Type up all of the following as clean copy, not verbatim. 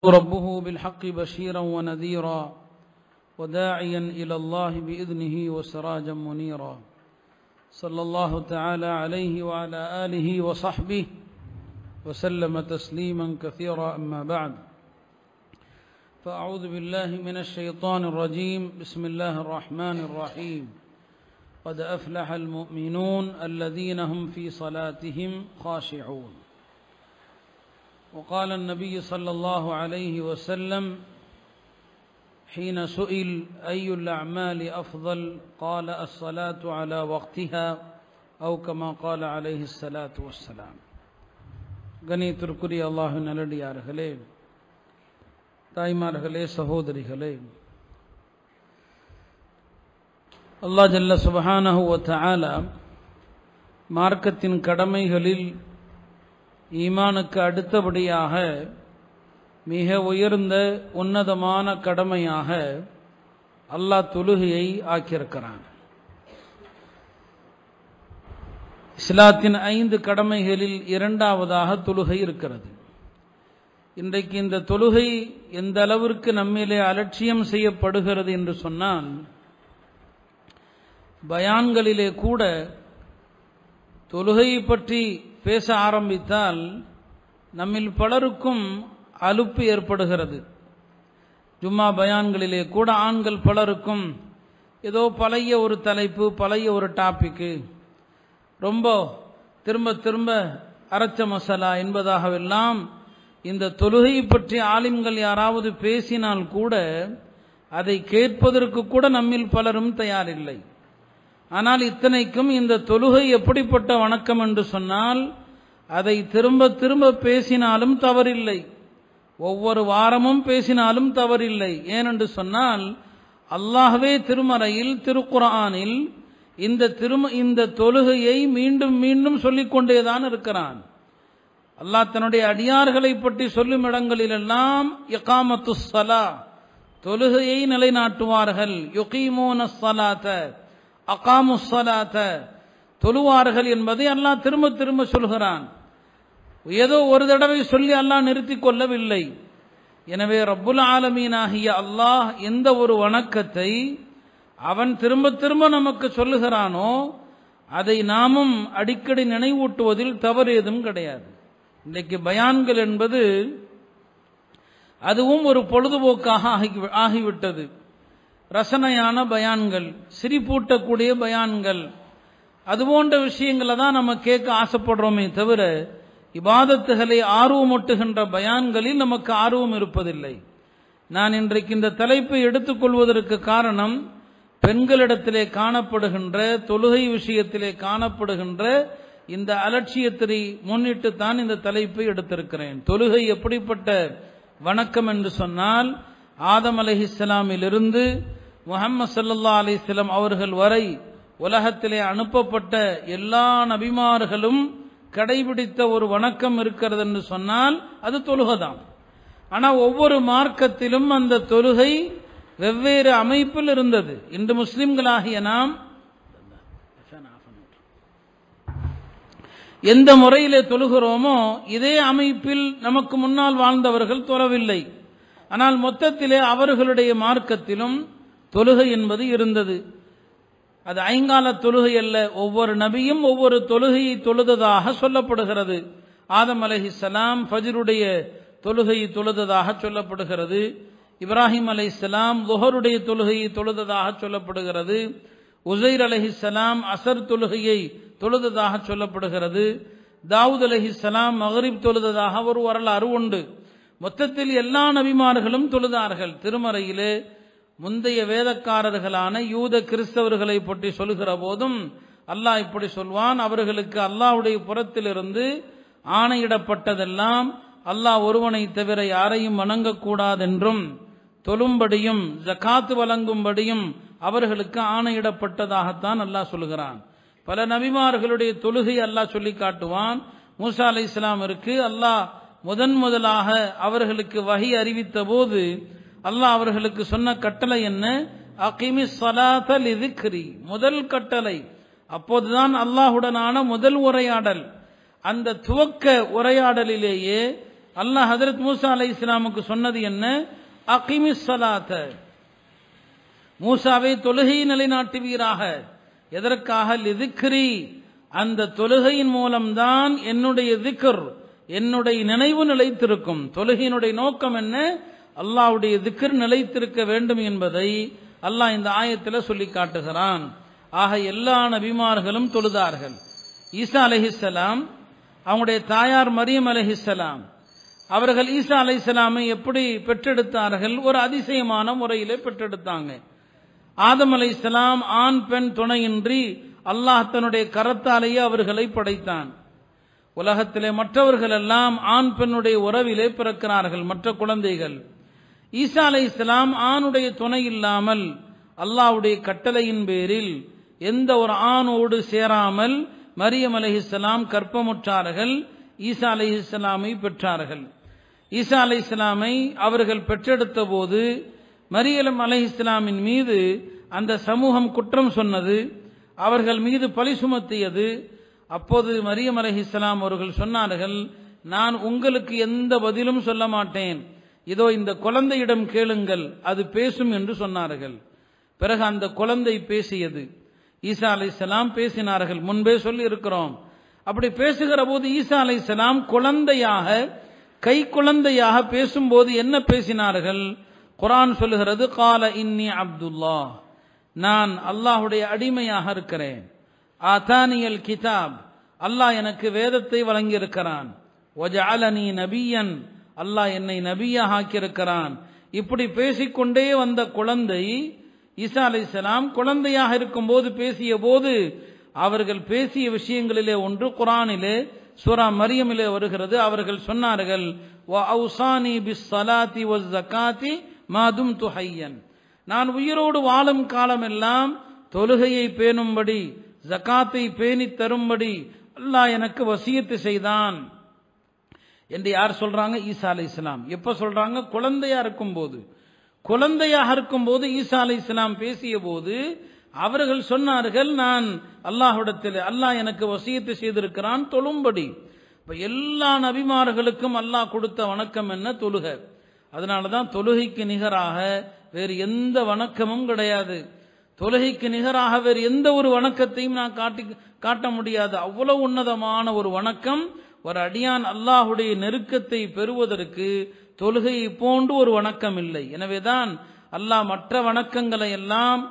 ربه بالحق بشيرا ونذيرا وداعيا إلى الله بإذنه وسراجا منيرا صلى الله تعالى عليه وعلى آله وصحبه وسلم تسليما كثيرا. أما بعد، فأعوذ بالله من الشيطان الرجيم. بسم الله الرحمن الرحيم. قد أفلح المؤمنون الذين هم في صلاتهم خاشعون. وقال النبي صلى الله عليه وسلم حين سئل أي الأعمال أفضل قال الصلاة على وقتها أو كما قال عليه الصلاة والسلام. கணியத்திற்குரிய அல்லாஹ்வின் நல்லடியார்களே, தாய்மார்களே, சகோதரிகளே, அல்லாஹ் ஜல்ல சுப்ஹானஹு வ தஆலா மார்க்கத்தின் கடமைகளில் ஈமானுக்கு அடுத்தபடியாக மிக உயர்ந்த உன்னதமான கடமையாக அல்லாஹ் தொழுகையை ஆக்கியிருக்கிறான். இஸ்லாத்தின் 5 கடமைகளில் இரண்டாவதாக தொழுகை இருக்கிறது. இன்றைக்கு இந்த தொழுகை எந்த அளவிற்கு நம்மிலே அலட்சியம் செய்யப்படுகிறது என்று சொன்னால், பயான்களிலே கூட தொழுகையை பற்றி பேச ஆரம்பித்தால் நம்மில் பலருக்கும் அலுப்பு ஏற்படுகிறது. ஜும்மா பயான்களிலே கூட ஆண்கள் பலருக்கும் ஏதோ பழைய ஒரு தலைப்பு, பழைய ஒரு டாபிக்கு, ரொம்ப திரும்ப திரும்ப அரைச்ச மசாலா என்பதாகவெல்லாம் இந்த தொழுகை பற்றி ஆலிம்கள் யாராவது பேசினால் கூட அதை கேட்பதற்கு கூட நம்மில் பலரும் தயாரில்லை. ஆனால் இத்தனைக்கும் இந்த தொழுகை எப்படிப்பட்ட வணக்கம் என்று சொன்னால், அதை திரும்ப திரும்ப பேசினாலும் தவறில்லை, ஒவ்வொரு வாரமும் பேசினாலும் தவறில்லை. ஏனென்று சொன்னால், அல்லாஹ்வே திருமறையில் திருக்குர்ஆனில் இந்த தொழுகையை மீண்டும் மீண்டும் சொல்லிக்கொண்டேதான் இருக்கிறான். அல்லாஹ் தன்னுடைய அடியார்களை பற்றி சொல்லும் இடங்களிலெல்லாம் இகாமத்துஸ் ஸலா, தொழுகையை நிலைநாட்டுவார்கள், யுகீமூனஸ் ஸலாத அகாமுஸ் ஸலாத, தொழுவார்கள் என்பதை அல்லாஹ் திரும்ப திரும்ப சொல்கிறான். ஏதோ ஒரு தடவை சொல்லி அல்லாஹ் நிறுத்தி கொள்ளவில்லை. எனவே ரப்புல் ஆலமீனாகிய அல்லாஹ் எந்த ஒரு வணக்கத்தை அவன் திரும்ப திரும்ப நமக்கு சொல்லுகிறானோ அதை நாமும் அடிக்கடி நினைவூட்டுவதில் தவறு ஏதும் கிடையாது. இன்றைக்கு பயான்கள் என்பது அதுவும் ஒரு பொழுதுபோக்காக ஆகிவிட்டது. ரசனையான பயான்கள், சிரிப்பூட்டக்கூடிய பயான்கள், அதுபோன்ற விஷயங்களை தான் நம்ம கேட்க ஆசைப்படுறோமே தவிர இபாதத்துகளை ஆர்வமூட்டுகின்ற பயான்களில் நமக்கு ஆர்வம் இருப்பதில்லை. நான் இன்றைக்கு இந்த தலைப்பை எடுத்துக்கொள்வதற்கு காரணம், பெண்களிடத்திலே காணப்படுகின்ற, தொழுகை விஷயத்திலே காணப்படுகின்ற இந்த அலட்சியத்தை முன்னிட்டு தான் இந்த தலைப்பை எடுத்திருக்கிறேன். தொழுகை எப்படிப்பட்ட வணக்கம் என்று சொன்னால், ஆதம் அலைஹிஸ்ஸலாமிலிருந்து முஹம்மது ஸல்லல்லாஹு அலைஹி வஸல்லம் அவர்கள் வரை உலகத்திலே அனுப்பப்பட்ட எல்லா நபிமார்களும் கடைபிடித்த ஒரு வணக்கம் இருக்கிறது என்று சொன்னால் அது தொழுகைதான். ஆனால் ஒவ்வொரு மார்க்கத்திலும் அந்த தொழுகை வெவ்வேறு அமைப்பில் இருந்தது. இன்று முஸ்லிம்களாகிய நாம் எந்த முறையிலே தொழுகிறோமோ இதே அமைப்பில் நமக்கு முன்னால் வாழ்ந்தவர்கள் தொழவில்லை. ஆனால் மொத்தத்திலே அவர்களுடைய மார்க்கத்திலும் தொழுகை என்பது இருந்தது. அது ஐங்கால தொழுகை அல்ல, ஒவ்வொரு நபியும் ஒவ்வொரு தொழுகையை தொழுததாக சொல்லப்படுகிறது. ஆதம் அலைஹிஸ்ஸலாம் ஃபஜ்ருடைய தொழுகையை தொழுததாக சொல்லப்படுகிறது. இப்ராஹிம் அலைஹிஸ்ஸலாம் லுஹருடைய தொழுகையை தொழுததாக சொல்லப்படுகிறது. உஸைர் அலைஹிஸ்ஸலாம் அஸர் தொழுகையை தொழுததாக சொல்லப்படுகிறது. தாவூத் அலைஹிஸ்ஸலாம் மக்ரிப் தொழுததாக ஒரு வரலாறு உண்டு. மொத்தத்தில் எல்லா நபிமார்களும் தொழுதார்கள். திருமறையிலே முந்தைய வேதக்காரர்களான யூத கிறிஸ்தவர்களை பற்றி சொல்லுகிற போதும் அல்லாஹ் இப்படி சொல்வான், அவர்களுக்கு அல்லாஹ்வுடைய புறத்திலிருந்து ஆணையிடப்பட்டதெல்லாம் அல்லாஹ் ஒருவனை தவிர யாரையும் வணங்கக்கூடாதென்றும் தொழும்படியும் ஜகாத் வழங்கும்படியும் அவர்களுக்கு ஆணையிடப்பட்டதாகத்தான் அல்லாஹ் சொல்லுகிறான். பல நபிமார்களுடைய தொழுகை அல்லாஹ் சொல்லி காட்டுவான். மூசா அலைஹிஸ்ஸலாமிற்கு அல்லாஹ் முதலாக அவர்களுக்கு வஹி அறிவித்த போது அல்லாஹ் அவர்களுக்கு சொன்ன கட்டளை என்ன? அகிமிஸ் ஸலாத லிذிக்ரி, முதல் கட்டளை. அப்போதுதான் அல்லாஹ்வுடனான முதல் உரையாடல். அந்த துவக்க உரையாடலிலேயே அல்லாஹ் ஹஜ்ரத் மூசா அலைஹிஸ்ஸலாமுக்கு சொன்னது என்ன? அகிமிஸ் ஸலாத்த, மூசாவை தொழுகையை நிலைநாட்டுவீராக. எதற்காக? லிதிக்ரி, அந்த தொழுகையின் மூலம்தான் என்னுடைய திக்ர், என்னுடைய நினைவு நிலைத்திருக்கும். தொழுகையினுடைய நோக்கம் என்ன? அல்லாஹ்வுடைய திக்ர் நிலைத்திருக்க வேண்டும் என்பதை அல்லாஹ் இந்த ஆயத்தில் சொல்லி காட்டுகிறான். ஆக எல்லா நபிமார்களும் தொழுதார்கள். ஈசா அலைஹிஸ்ஸலாம், அவங்களுடைய தாயார் மரியம் அலைஹிஸ்ஸலாம், அவர்கள் ஈசா அலைஹிஸ்ஸலாமை எப்படி பெற்றெடுத்தார்கள்? ஒரு அதிசயமான முறையிலே பெற்றெடுத்தாங்க. ஆதம் அலைஹிஸ்ஸலாம் ஆண் பெண் துணையின்றி அல்லாஹ் தன்னுடைய கரத்தாலேயே அவர்களை படைத்தான். உலகத்திலே மற்றவர்கள் எல்லாம் ஆண் பெண்ணுடைய உறவிலே பிறக்கிறார்கள், மற்ற குழந்தைகள். ஈசா அலைஹிஸ்ஸலாம் ஆணுடைய துணை இல்லாமல் அல்லாஹ்வுடைய கட்டளையின் பேரில் எந்த ஒரு ஆணோடு சேராமல் மரியம் அலைஹிஸ்ஸலாம் கற்பமுற்றார்கள். ஈசா அலைஹிஸ்ஸலாமை பெற்றார்கள். ஈசா அலைஹிஸ்ஸலாமை அவர்கள் பெற்றெடுத்த போது மரியம் அலைஹிஸ்ஸலாமின் மீது அந்த சமூகம் குற்றம் சொன்னது, அவர்கள் மீது பழி சுமத்தியது. அப்போது மரியம் அலைஹிஸ்ஸலாம் அவர்கள் சொன்னார்கள், நான் உங்களுக்கு எந்த பதிலும் சொல்ல மாட்டேன், இதோ இந்த குழந்தையிடம் கேளுங்கள், அது பேசும் என்று சொன்னார்கள். பிறகு அந்த குழந்தை பேசியது. ஈசா அலைஹிஸ்ஸலாம் பேசினார்கள், முன்பே சொல்லி இருக்கிறோம். அப்படி பேசுகிற போது ஈசா அலைஹிஸ்ஸலாம் குழந்தையாக, கை குழந்தையாக பேசும்போது என்ன பேசினார்கள்? குர்ஆன் சொல்லுகிறது, கால இன்னி அப்துல்லாஹ், நான் அல்லாஹ்வுடைய அடிமையாக இருக்கிறேன். ஆதானியல் கிதாப், அல்லாஹ் எனக்கு வேதத்தை வழங்கியிருக்கிறான். வஜஅலனி நபியன், அல்லாஹ் என்னை நபியாக ஆக்கியிருக்கிறான். இப்படி பேசிக்கொண்டே வந்த குழந்தை ஈசா அலைஹிஸ்ஸலாம் குழந்தையாக இருக்கும்போது பேசிய போது அவர்கள் பேசிய விஷயங்களிலே ஒன்று குர்ஆனிலே சூரா மரியமிலே வருகிறது. அவர்கள் சொன்னார்கள், வ அவுசானி பிஸ் ஸலாத்தி வஸ் ஸகாத்தி மா தும்து ஹய்யன், நான் உயிரோடு வாழும் காலமெல்லாம் தொழுகையை பேணும்படி, ஜகாத்தை பேணி தரும்படி அல்லாஹ் எனக்கு வசியத்து செய்தான் என்று யார் சொல்றாங்க? ஈசா அலைஹிஸ்ஸலாம். எப்ப சொல்றாங்க? குழந்தையா இருக்கும்போது. குழந்தையாக இருக்கும்போது ஈசா அலைஹிஸ்ஸலாம் பேசிய போது அவர்கள் சொன்னார்கள், நான் அல்லாஹ்விடத்தில், அல்லாஹ் எனக்கு வசியத்து செய்திருக்கிறான் தொழும்படி. இப்ப எல்லா நபிமார்களுக்கும் அல்லாஹ் கொடுத்த வணக்கம் என்ன? தொழுகை. அதனாலதான் தொழுகைக்கு நிகராக வேறு எந்த வணக்கமும் கிடையாது. தொழுகைக்கு நிகராக வேறு எந்த ஒரு வணக்கத்தையும் நான் காட்ட முடியாது. அவ்வளவு உன்னதமான ஒரு வணக்கம். ஒரு அடியான் அல்லாஹுடைய நெருக்கத்தை பெறுவதற்கு தொழுகையை போன்று ஒரு வணக்கம் இல்லை. எனவேதான் அல்லாஹ் மற்ற வணக்கங்களை எல்லாம்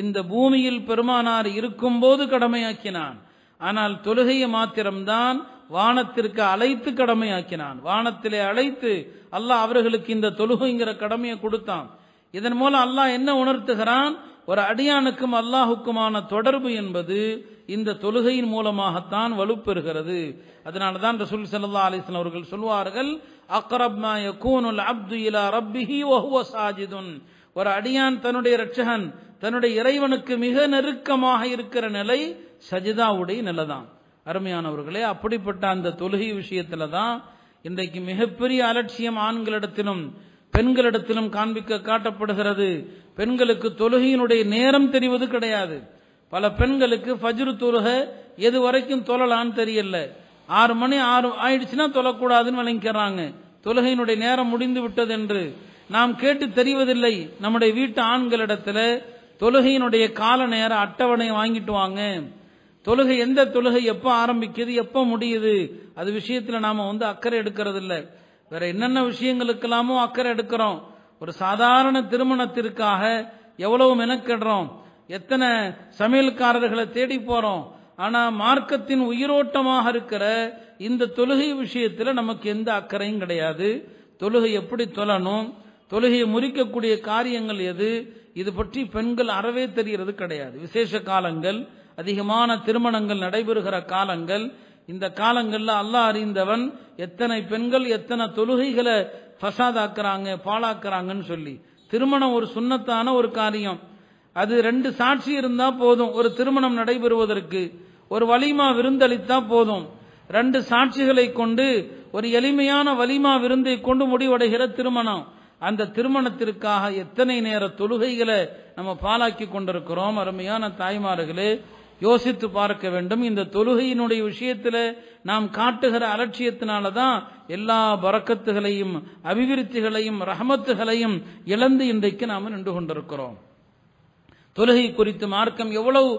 இந்த பூமியில் பெருமானார் இருக்கும் போது கடமையாக்கினான். ஆனால் தொழுகையை மாத்திரம்தான் வானத்திற்கு அழைத்து கடமையாக்கினான். வானத்திலே அழைத்து அல்லாஹ் அவர்களுக்கு இந்த தொழுகைங்கிற கடமையை கொடுத்தான். இதன் மூலம் அல்லாஹ் என்ன உணர்த்துகிறான்? ஒரு அடியானுக்கும் அல்லாஹுக்குமான தொடர்பு என்பது இந்த தொழுகையின் மூலமாகத்தான் வலுப்பெறுகிறது. அதனால்தான் ரசூல் ஸல்லல்லாஹு அலைஹி வஸல்லம் அவர்கள் சொல்வார்கள், அக்ரப் மா யகூனுல் அப்து இலா ரப்பிஹி வ ஹுவ சாஜிதுன், ஒரு அடியான் தன்னுடைய இரட்சகன், தன்னுடைய இறைவனுக்கு மிக நெருக்கமாக இருக்கிற நிலை சஜிதாவுடைய நிலைதான். அருமையானவர்களே, அப்படிப்பட்ட அந்த தொழுகை விஷயத்துல தான் இன்றைக்கு மிகப்பெரிய அலட்சியம் ஆண்களிடத்திலும் பெண்களிடத்திலும் காட்டப்படுகிறது. பெண்களுக்கு தொழுகையினுடைய நேரம் தெரிவது கிடையாது. பல பெண்களுக்கு ஃபஜ்ர் தொழுகை எது வரைக்கும் தொழலான்னு தெரியல. 6 மணி ஆயிடுச்சுன்னா தொழக்கூடாதுன்னு விளங்கிக்கிறாங்க. தொழுகையினுடைய நேரம் முடிந்து விட்டது என்று நாம் கேட்டு தெரிவதில்லை. நம்முடைய வீட்டு ஆண்களிடத்துல தொழுகையினுடைய கால நேர அட்டவணை வாங்கிட்டு வாங்க, தொழுகை எந்த தொழுகை எப்ப ஆரம்பிக்குது எப்ப முடியுது, அது விஷயத்துல நாம அக்கறை எடுக்கிறது இல்லை. வேற என்னென்ன விஷயங்களுக்கெல்லாமோ அக்கறை எடுக்கிறோம். ஒரு சாதாரண திருமணத்திற்காக எவ்வளவு மெனக்கெடுறோம், எத்தனை சமையல்காரர்களை தேடி போறோம். ஆனா மார்க்கத்தின் உயிரோட்டமாக இருக்கிற இந்த தொழுகை விஷயத்துல நமக்கு எந்த அக்கறையும் கிடையாது. தொழுகை எப்படி தொழணும், தொழுகையை முறிக்கக்கூடிய காரியங்கள் எது, இது பற்றி பெண்கள் அறவே தெரிகிறது கிடையாது. விசேஷ காலங்கள், அதிகமான திருமணங்கள் நடைபெறுகிற காலங்கள், இந்த காலங்கள்ல அல்லாஹ் அறிந்தவன் எத்தனை பெண்கள் எத்தனை தொழுகைகளை ஃபசாதாக்குறாங்க, பாழாக்குறாங்கன்னு சொல்லி. திருமணம் ஒரு சுன்னத்தான ஒரு காரியம். அது 2 சாட்சி இருந்தா போதும். ஒரு திருமணம் நடைபெறுவதற்கு ஒரு வலிமா விருந்தளித்தா போதும். 2 சாட்சிகளை கொண்டு ஒரு எளிமையான வலிமா விருந்தை கொண்டு முடிவடைகிற திருமணம். அந்த திருமணத்திற்காக எத்தனை நேர தொழுகைகளை நம்ம பாலாக்கி கொண்டிருக்கிறோம். அருமையான தாய்மார்களே, யோசித்து பார்க்க வேண்டும். இந்த தொழுகையினுடைய விஷயத்தில் நாம் காட்டுகிற அலட்சியத்தினால தான் எல்லா பரக்கத்துகளையும் அபிவிருத்திகளையும் ரஹமத்துகளையும் இழந்து இன்றைக்கு நாம் நின்று கொண்டிருக்கிறோம். தொழுகை குறித்து மார்க்கம் எவ்வளவு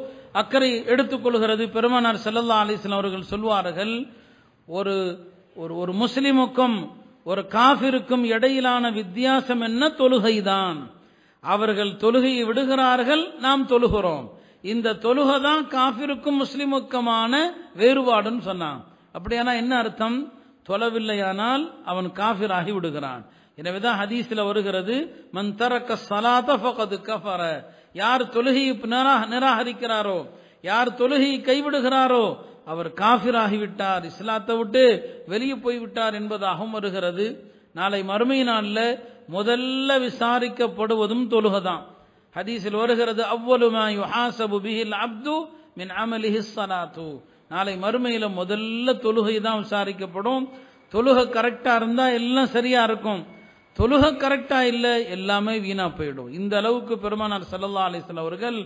அக்கறை எடுத்துக் கொள்கிறது. பெருமானார் ஸல்லல்லாஹு அலைஹி வஸல்லம் அவர்கள் சொல்வார்கள், ஒரு முஸ்லிமுக்கும் ஒரு காஃபிருக்கும் இடையிலான வித்தியாசம் என்ன? தொழுகைதான். அவர்கள் தொழுகையை விடுகிறார்கள், நாம் தொழுகிறோம். இந்த தொழுகை தான் காஃபிருக்கும் முஸ்லிமுக்குமான வேறுபாடுன்னு சொன்னான். அப்படியானா என்ன அர்த்தம்? தொழவில்லையானால் அவன் காஃபிர் ஆகி விடுகிறான். எனவேதான் ஹதீஸில் வருகிறது, மன் தரக்க ஸலாத ஃபகத் கஃபர, யார் தொழுகையை நிராகரிக்கிறாரோ, யார் தொழுகையை கைவிடுகிறாரோ அவர் காஃபிர் ஆகிவிட்டார், இஸ்லாத்தை விட்டு வெளியே போய்விட்டார் என்பதாகவும் வருகிறது. நாளை மறுமை நாளில் முதல்ல விசாரிக்கப்படுவதும் தொழுகைதான். ஹதீஸில் வருகிறது, அவ்வலு மா யுஹாஸபு பிஹில் அப்து மின் அமலிஹி ஸலாத்து, நாளை மறுமையில் முதல்ல தொழுகை தான் விசாரிக்கப்படும். தொழுகை கரெக்டா இருந்தா எல்லாம் சரியா இருக்கும், தொழுகை கரெக்டா இல்லை எல்லாமே வீணா போயிடும். இந்த அளவுக்கு பெருமானார் ஸல்லல்லாஹு அலைஹி வஸல்லம் அவர்கள்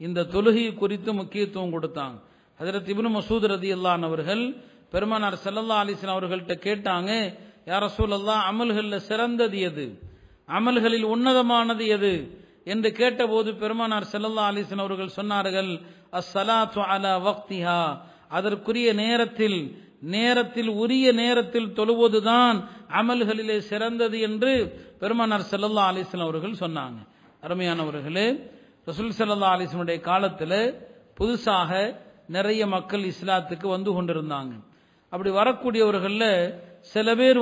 இந்த தொழுகை குறித்து முக்கியத்துவம் கொடுத்தாங்க. ஹஜ்ரத் இப்னு மஸ்ஊத் ரலியல்லாஹு அன்ஹு அவர்கள் பெருமானார் ஸல்லல்லாஹு அலைஹி வஸல்லம் அவர்கள்ட்ட கேட்டாங்க, யா ரசூலல்லாஹ், அமல்களில் சிறந்தது எது, அமல்களில் உன்னதமானது எது என்று கேட்டபோது பெருமானார் ஸல்லல்லாஹு அலைஹி வஸல்லம் அவர்கள் சொன்னார்கள், அஸ்ஸலாத்து அலா வக்திஹா, அதற்குரிய நேரத்தில் உரிய நேரத்தில் தொழுவதுதான் அமல்களிலே சிறந்தது என்று பெருமானார் ஸல்லல்லாஹு அலைஹி வஸல்லம் அவர்கள் சொன்னாங்க. அருமையானவர்களே, ரசூல் ஸல்லல்லாஹு அலைஹி வஸல்லம் காலத்தில் புதுசாக நிறைய மக்கள் இஸ்லாத்துக்கு வந்து கொண்டிருந்தாங்க. அப்படி வரக்கூடியவர்களில் சில பேர்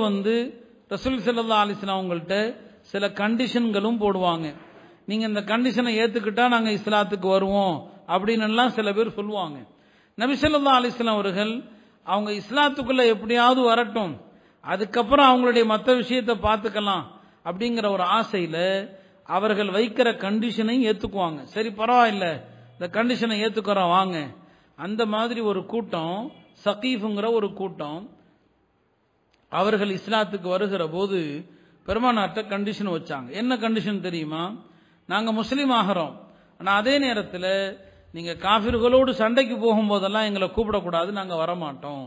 ரசூல் ஸல்லல்லாஹு அலைஹி வஸல்லம் அவங்கள்ட்ட சில கண்டிஷன்களும் போடுவாங்க. நீங்க இந்த கண்டிஷனை ஏத்துக்கிட்டா நாங்க இஸ்லாத்துக்கு வருவோம் அப்படின்னு எல்லாம் சில பேர் சொல்லுவாங்க. நபி ஸல்லல்லாஹு அலைஹி வஸல்லம் அவர்கள் அவங்க இஸ்லாத்துக்குள்ள எப்படியாவது வரட்டும், அதுக்கப்புறம் அவங்களுடைய மற்ற விஷயத்தை பார்த்துக்கலாம் அப்படிங்கிற ஒரு ஆசையில அவர்கள் வைக்கிற கண்டிஷனை ஏத்துக்குவாங்க. சரி பரவாயில்ல, இந்த கண்டிஷனை ஏத்துக்கிறோம் வாங்க. அந்த மாதிரி ஒரு கூட்டம், சகீஃப்ங்கிற ஒரு கூட்டம், அவர்கள் இஸ்லாத்துக்கு வருகிற போது பெருமானார்ட்ட கண்டிஷன் வச்சாங்க. என்ன கண்டிஷன் தெரியுமா? நாங்க முஸ்லீம் ஆகிறோம், ஆனால் அதே நேரத்தில் நீங்க காஃபிர்களோடு சண்டைக்கு போகும்போதெல்லாம் எங்களை கூப்பிடக்கூடாது, நாங்க வரமாட்டோம்,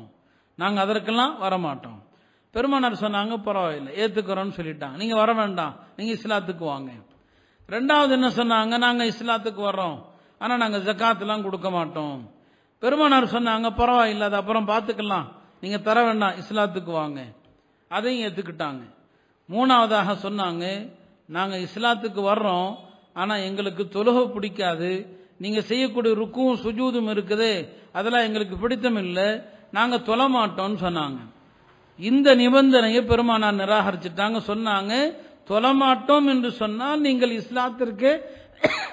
நாங்க அதற்கெல்லாம் வரமாட்டோம். பெருமானார் சொன்னாங்க, பரவாயில்லை ஏத்துக்கிறோம்னு சொல்லிட்டாங்க, நீங்க வர வேண்டாம், நீங்க இஸ்லாத்துக்கு வாங்க. ரெண்டாவது என்ன சொன்னாங்க? நாங்க இஸ்லாத்துக்கு வர்றோம், ஆனா நாங்க ஜகாத்லாம் கொடுக்க மாட்டோம். பெருமானார் சொன்னாங்க, பரவாயில்லை அது அப்புறம் பார்த்துக்கலாம், நீங்க தர வேண்டாம், இஸ்லாத்துக்கு வாங்க. அதையும் ஏத்துக்கிட்டாங்க. மூணாவதாக சொன்னாங்க, நாங்க இஸ்லாத்துக்கு வர்றோம், ஆனா எங்களுக்கு தொழுகை பிடிக்காது, நீங்க செய்யக்கூடிய ருக்கும் சுஜூதும் இருக்குது, அதெல்லாம் எங்களுக்கு பிடித்தம் இல்லை, நாங்க தொழ மாட்டோம்னு சொன்னாங்க. இந்த நிபந்தனையை பெருமானார் நிராகரிச்சுட்டாங்க. சொன்னாங்க, தொழமாட்டோம் என்று சொன்னால் நீங்கள் இஸ்லாத்திற்கு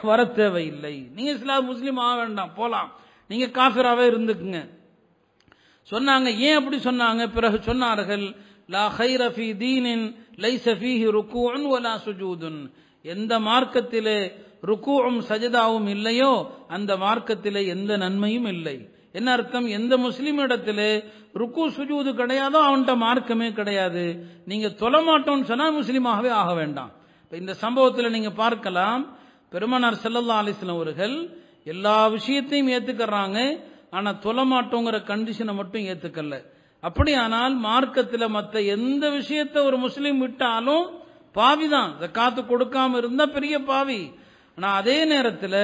வர தேவையில்லை, நீங்க இஸ்லாம் முஸ்லீம் ஆக வேண்டாம், போலாம், நீங்க காஃபிராவே இருந்துக்குங்க சொன்னாங்க. ஏன் அப்படி சொன்னாங்க? பிறகு சொன்னார்கள், லா கைர ஃபீ தீனின் லைஸ ஃபீஹி ருக்கூஉன் வலா சுஜூதுன், எந்த மார்க்கத்திலே ருக்கூஉம் சஜதாவும் இல்லையோ அந்த மார்க்கத்திலே எந்த நன்மையும் இல்லை. என்ன அர்த்தம்? எந்த முஸ்லிம் இடத்திலே ருக்கு சுஜூது கிடையாதோ அவன்கிட்ட மார்க்கமே கிடையாது. நீங்க தொழமாட்டோம்னு சொன்னா முஸ்லீமாகவே ஆக வேண்டாம். இந்த சம்பவத்தில் நீங்க பார்க்கலாம், பெருமானார் ஸல்லல்லாஹு அலைஹி வஸல்லம் அவர்கள் எல்லா விஷயத்தையும் ஏத்துக்கறாங்க, ஆனா தொழமாட்டோங்கிற கண்டிஷனை மட்டும் ஏத்துக்கல. அப்படியானால் மார்க்கத்தில் மற்ற எந்த விஷயத்தை ஒரு முஸ்லீம் விட்டாலும் பாவிதான். ஜகாத்து கொடுக்காம இருந்தா பெரிய பாவி. ஆனா அதே நேரத்தில்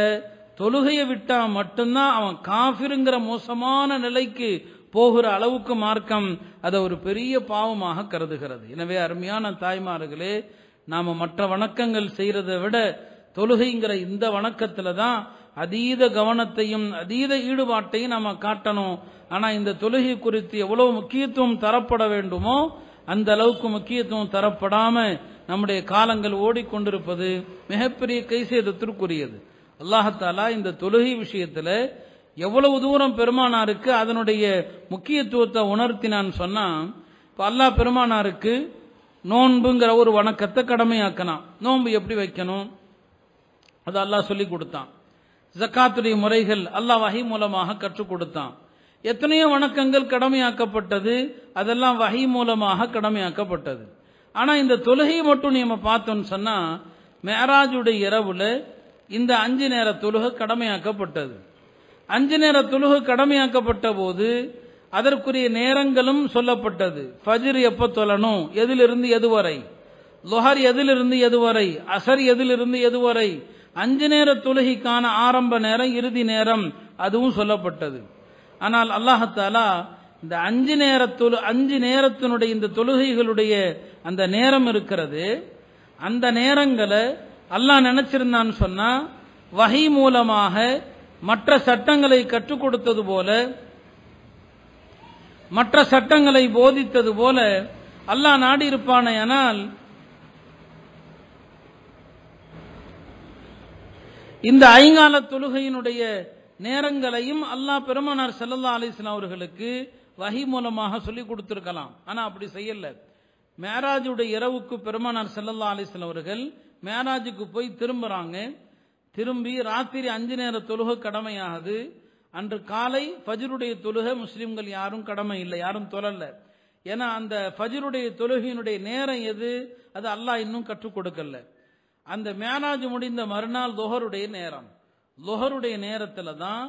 தொழுகையை விட்டா மட்டும்தான் அவன் காஃபிருங்கிற மோசமான நிலைக்கு போகிற அளவுக்கு மார்க்கம் அதை ஒரு பெரிய பாவமாக கருதுகிறது. எனவே அருமையான தாய்மார்களே, நாம மற்ற வணக்கங்கள் செய்யறதை விட தொழுகைங்கிற இந்த வணக்கத்துல தான் அதீத கவனத்தையும் அதீத ஈடுபாட்டையும் நாம காட்டணும். ஆனா இந்த தொழுகை குறித்து எவ்வளவு முக்கியத்துவம் தரப்பட வேண்டுமோ அந்த அளவுக்கு முக்கியத்துவம் தரப்படாம நம்முடைய காலங்கள் ஓடிக்கொண்டிருப்பது மிகப்பெரிய கைசேதத்திற்குரியது. அல்லாஹாலா இந்த தொழுகை விஷயத்துல எவ்வளவு தூரம் பெருமானாருக்கு அதனுடைய முக்கியத்துவத்தை உணர்த்தினான்னு சொன்னா, இப்ப அல்லாஹ் பெருமானாருக்கு நோன்புங்கிற ஒரு வணக்கத்தை கடமையாக்கினான். நோன்பு எப்படி வைக்கணும் அது அல்லாஹ் சொல்லி கொடுத்தான். ஜக்காத்துடைய முறைகள் அல்லாஹ் வஹி மூலமாக கற்றுக் கொடுத்தான். எத்தனையோ வணக்கங்கள் கடமையாக்கப்பட்டது, அதெல்லாம் வஹி மூலமாக கடமையாக்கப்பட்டது. ஆனா இந்த தொழுகை மட்டும் நம்ம பார்த்தோம்னு சொன்னா, மேராஜுடைய இரவுல இந்த 5 நேர தொழுகை கடமையாக்கப்பட்டது. 5 நேர தொழுகை கடமையாக்கப்பட்ட போது அதற்குரிய நேரங்களும் சொல்லப்பட்டது. ஃபஜ்ர் எப்ப தொழணும், எதிலிருந்து எதுவரை, லுஹர் எதிலிருந்து எதுவரை, அசர் எதிலிருந்து எதுவரை, 5 நேர தொழுகைக்கான ஆரம்ப நேரம் இறுதி நேரம் அதுவும் சொல்லப்பட்டது. ஆனால் அல்லாஹ் தஆலா இந்த 5 நேரத்தினுடைய இந்த தொழுகைகளுடைய அந்த நேரம் இருக்கிறது, அந்த நேரங்களை அல்லாஹ் நினைச்சிருந்தான்னு சொன்னா வஹி மூலமாக மற்ற சட்டங்களை கற்றுக் கொடுத்தது போல, மற்ற சட்டங்களை போதித்தது போல அல்லாஹ் நாடி இருப்பானேயானால் இந்த ஐங்கால தொழுகையினுடைய நேரங்களையும் அல்லாஹ் பெருமானார் ஸல்லல்லாஹு அலைஹி வஸல்லம் அவர்களுக்கு வஹி மூலமாக சொல்லிக் கொடுத்திருக்கலாம். ஆனா அப்படி செய்யல. மேராஜுடைய இரவுக்கு பெருமானார் ஸல்லல்லாஹு அலைஹி வஸல்லம் அவர்கள் மேராஜுக்கு போய் திரும்புறாங்க. திரும்பி ராத்திரி 5 நேர தொழுகை கடமையாகுது. அன்று காலை ஃபஜ்ருடைய தொழுகை முஸ்லிம்கள் யாரும் கடமை இல்லை, யாரும் தொழல. ஏன்னா அந்த ஃபஜ்ருடைய தொழுகையினுடைய நேரம் எது, அது அல்லாஹ் இன்னும் கற்றுக் கொடுக்கல. அந்த மேராஜ் முடிந்த மறுநாள் லுஹருடைய நேரம். லுஹருடைய நேரத்தில் தான்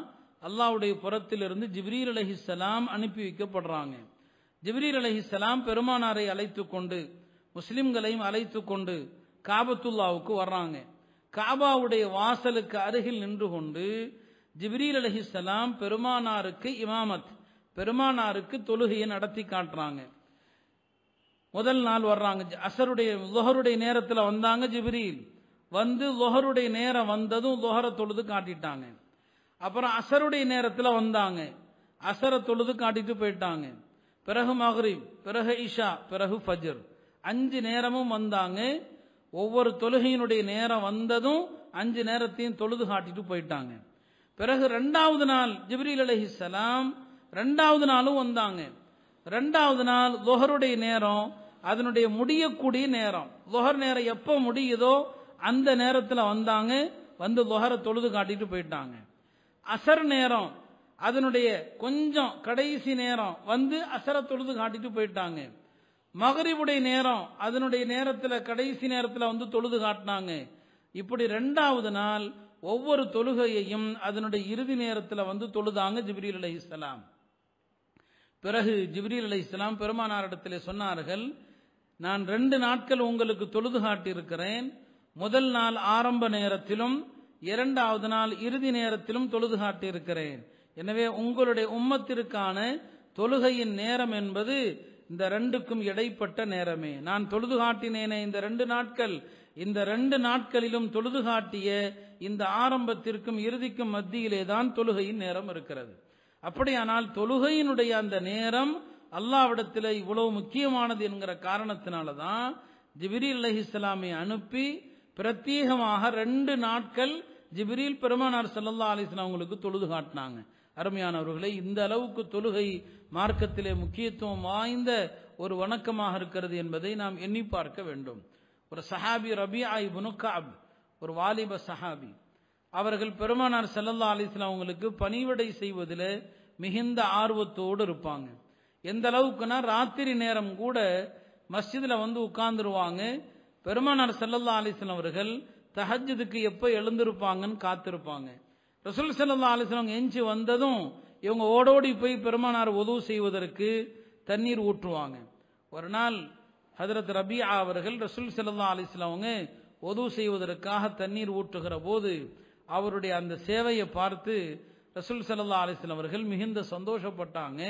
அல்லாஹ்வுடைய புறத்திலிருந்து ஜிப்ரீல் அலைஹிஸ்ஸலாம் அனுப்பி வைக்கப்படுறாங்க. ஜிப்ரீல் அலைஹிஸ்ஸலாம் பெருமானாரை அழைத்து கொண்டு முஸ்லிம்களையும் அழைத்து கொண்டு காபத்துல்லாவுக்கு வர்றாங்க. காபாவுடைய வாசலுக்கு அருகில் நின்று கொண்டு ஜிப்ரீல் அலைஹிஸ்ஸலாம் பெருமானாருக்கு இமாமத், பெருமானாருக்கு தொழுகையை நடத்தி காட்டுறாங்க. முதல் நாள் வர்றாங்க, அசருடைய லுஹருடைய நேரத்தில் வந்தாங்க. ஜிப்ரீல் வந்து லுஹருடைய நேரம் வந்ததும் லுஹரை தொழுது காட்டிட்டாங்க. அப்புறம் அசருடைய நேரத்தில் வந்தாங்க, அசரை தொழுது காட்டிட்டு போயிட்டாங்க. பிறகு மக்ரிப், பிறகு இஷா, பிறகு ஃபஜ்ர், 5 நேரமும் வந்தாங்க. ஒவ்வொரு தொழுகையினுடைய நேரம் வந்ததும் 5 நேரத்தையும் தொழுது காட்டிட்டு போயிட்டாங்க. பிறகு 2வது நாள் ஜிப்ரீல் அலைஹிஸ்ஸலாம் 2வது நாளும் வந்தாங்க. 2வது நாள் லுஹருடைய நேரம், அதனுடைய முடியக்கூடிய நேரம், லுஹர் நேரம் எப்போ முடியுதோ அந்த நேரத்தில் வந்தாங்க. வந்து லுஹரை தொழுது காட்டிட்டு போயிட்டாங்க. அசர் நேரம், அதனுடைய கொஞ்சம் கடைசி நேரம், வந்து அசரை தொழுது காட்டிட்டு போயிட்டாங்க. மகரிபுடைய நேரம், அதனுடைய நேரத்தில் கடைசி நேரத்தில் வந்து தொழுது காட்டினாங்க. இப்படி 2வது நாள் ஒவ்வொரு தொழுகையையும் அதனுடைய இறுதி நேரத்தில் வந்து தொழுதாங்க ஜிப்ரீல் அலைஹிஸ்ஸலாம். பிறகு ஜிப்ரீல் அலைஹிஸ்ஸலாம் பெருமானாரிடத்திலே சொன்னார்கள், நான் 2 நாட்கள் உங்களுக்கு தொழுது காட்டியிருக்கிறேன். முதல் நாள் ஆரம்ப நேரத்திலும் 2வது நாள் இறுதி நேரத்திலும் தொழுது காட்டியிருக்கிறேன். எனவே உங்களுடைய உம்மத்திற்கான தொழுகையின் நேரம் என்பது இந்த 2க்கும் இடைப்பட்ட நேரமே. நான் தொழுது காட்டினேனே இந்த 2 நாட்கள், இந்த 2 நாட்களிலும் தொழுது காட்டிய இந்த ஆரம்பத்திற்கும் இறுதிக்கும் மத்தியிலே தான் தொழுகையின் நேரம் இருக்கிறது. அப்படியானால் தொழுகையினுடைய அந்த நேரம் அல்லாஹ்விடத்தில் இவ்வளவு முக்கியமானது என்கிற காரணத்தினால தான் ஜிப்ரீல் அலைஹிஸ்ஸலாமை அனுப்பி பிரத்யேகமாக 2 நாட்கள் ஜிப்ரீல் பெருமானார் ஸல்லல்லாஹு அலைஹி வஸல்லம் அவங்களுக்கு தொழுது காட்டினாங்க. அருமையானவர்களே, இந்த அளவுக்கு தொழுகை மார்க்கத்திலே முக்கியத்துவம் வாய்ந்த ஒரு வணக்கமாக இருக்கிறது என்பதை நாம் எண்ணி பார்க்க வேண்டும். ஒரு சஹாபி ரபியா இப்னு கஅப், ஒரு வாலிப சஹாபி, அவர்கள் பெருமானார் ஸல்லல்லாஹு அலைஹி வஸல்லம் அவங்களுக்கு பணிவிடை செய்வதில் மிகுந்த ஆர்வத்தோடு இருப்பாங்க. எந்த அளவுக்குன்னா ராத்திரி நேரம் கூட மஸ்ஜிதில் வந்து உட்கார்ந்துருவாங்க. பெருமானார் ஸல்லல்லாஹு அலைஹி வஸல்லம் அவர்கள் தஹஜ்ஜுதுக்கு எப்போ எழுந்திருப்பாங்கன்னு காத்திருப்பாங்க. ரசூல் ஸல்லல்லாஹு அலைஹி வஸல்லம் எஞ்சி வந்ததும் இவங்க ஓடோடி போய் பெருமானார் உது செய்வதற்கு தண்ணீர் ஊற்றுவாங்க. ஒரு நாள் ஹஜ்ரத் ரபியா அவர்கள் ரசூல் ஸல்லல்லாஹு அலைஹி வஸல்லம் அவங்க உது செய்வதற்காக தண்ணீர் ஊற்றுகிற போது அவருடைய அந்த சேவையை பார்த்து ரசூல் ஸல்லல்லாஹு அலைஹி வஸல்லம் அவர்கள் மிகுந்த சந்தோஷப்பட்டாங்க.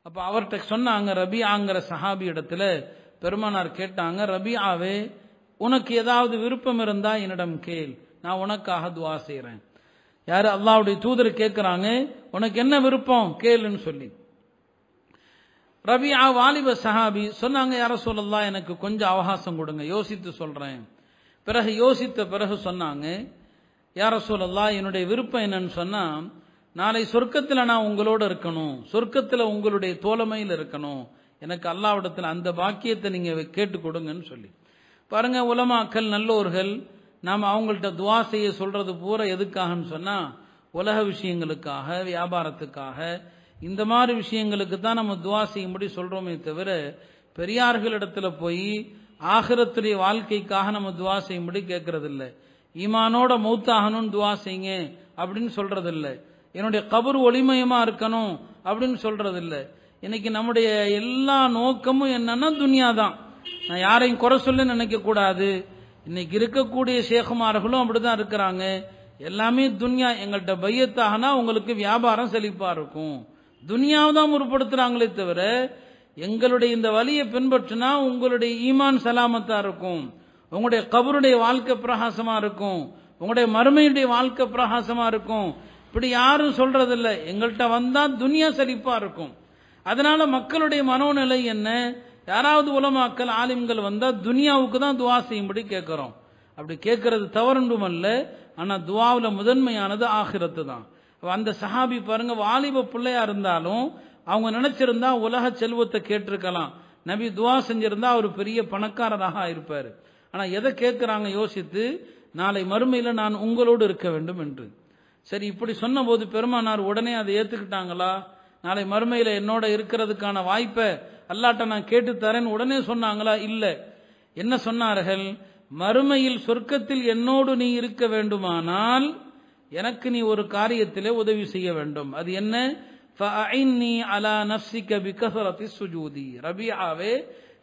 அப்போ அவர்கிட்ட சொன்னாங்க, ரபியாங்கிற சஹாபி இடத்துல பெருமானார் கேட்டாங்க, ரபியாவே, உனக்கு ஏதாவது விருப்பம் இருந்தா என்னிடம் கேள், நான் உனக்காக துவா செய்கிறேன். யாரு? அல்லாஹ்வுடைய தூதர் கேட்கிறாங்க, உனக்கு என்ன விருப்பம் கேளுன்னு சொல்லி. ரபியா வாலிப சஹாபி சொன்னாங்க, யா ரசூலல்லாஹ், எனக்கு கொஞ்சம் அவகாசம் கொடுங்க, யோசித்து சொல்றேன். பிறகு யோசித்த பிறகு சொன்னாங்க, யா ரசூலல்லாஹ், என்னுடைய விருப்பம் என்னன்னு சொன்னா, நாளை சொர்க்கத்தில் நான் உங்களோட இருக்கணும், சொர்க்கத்தில் உங்களுடைய தோழமையில் இருக்கணும், எனக்கு அல்லாஹ்விடத்தில் அந்த பாக்கியத்தை நீங்க கேட்டு கொடுங்கன்னு சொல்லி. பாருங்க, உலமாக்கள் நல்லோர்கள் நாம் அவங்கள்ட்ட துவா செய்ய சொல்றது பூரா எதுக்காகன்னு சொன்னா, உலக விஷயங்களுக்காக, வியாபாரத்துக்காக, இந்த மாதிரி விஷயங்களுக்கு தான் நம்ம துவா செய்யும்படி சொல்றோமே தவிர பெரியார்களிடத்துல போய் ஆகிரத்துடைய வாழ்க்கைக்காக நம்ம துவா செய்யும்படி கேட்கறது இல்லை. ஈமானோட மௌத்தாகணும்னு துவா செய்யுங்க அப்படின்னு சொல்றது இல்லை. என்னுடைய கபர் ஒளிமயமா இருக்கணும் அப்படின்னு சொல்றது இல்லை. இன்னைக்கு நம்முடைய எல்லா நோக்கமும் என்னன்னா துன்யா தான். நான் யாரையும் குறை சொல்ல நினைக்க கூடாது. இன்னைக்கு இருக்கக்கூடிய ஷேகுமார்களும் அப்படிதான் இருக்கிறாங்க. எல்லாமே துன்யா. எங்கள்கிட்ட பையத்தாகனா உங்களுக்கு வியாபாரம் செழிப்பா இருக்கும், துன்யாவை தான் முற்படுத்துறாங்களே தவிர எங்களுடைய இந்த வழியை பின்பற்றினா உங்களுடைய ஈமான் சலாமத்தா இருக்கும், உங்களுடைய கபருடைய வாழ்க்கை பிரகாசமா இருக்கும், உங்களுடைய மறுமையுடைய வாழ்க்கை பிரகாசமா இருக்கும், இப்படி யாரும் சொல்றதில்லை. எங்கள்கிட்ட வந்தா துன்யா செழிப்பா இருக்கும். அதனால மக்களுடைய மனோநிலை என்ன? யாராவது உலமாக்கள் ஆலிம்கள் வந்தா துனியாவுக்கு தான் துவா செய்யும்படி கேட்கிறோம். அப்படி கேட்கறது தவறுண்டும் அல்ல. ஆனா துவாவில் முதன்மையானது ஆகிரத்து தான். அந்த சஹாபி பாருங்க, வாலிப பிள்ளையா இருந்தாலும் அவங்க நினைச்சிருந்தா உலக செல்வத்தை கேட்டிருக்கலாம், நபி துவா செஞ்சிருந்தா அவர் பெரிய பணக்காரராக இருப்பாரு. ஆனா எதை கேட்கிறாங்க யோசித்து, நாளை மறுமையில நான் உங்களோடு இருக்க வேண்டும் என்று. சரி, இப்படி சொன்ன போது பெருமானார் உடனே அதை ஏத்துக்கிட்டாங்களா? நாளை மறுமையில என்னோட இருக்கிறதுக்கான வாய்ப்பை அல்லாட்ட நான் கேட்டு தரேன்னு உடனே சொன்னாங்களா? இல்ல. என்ன சொன்னார்கள்? மறுமையில் சொர்க்கத்தில் என்னோடு நீ இருக்க வேண்டுமானால் எனக்கு நீ ஒரு காரியத்திலே உதவி செய்ய வேண்டும். அது என்ன? ஃபஅஇன்னி அலா நஃப்ஸிக பிகஸரத்தி சுஜூதி. ரபியாவே,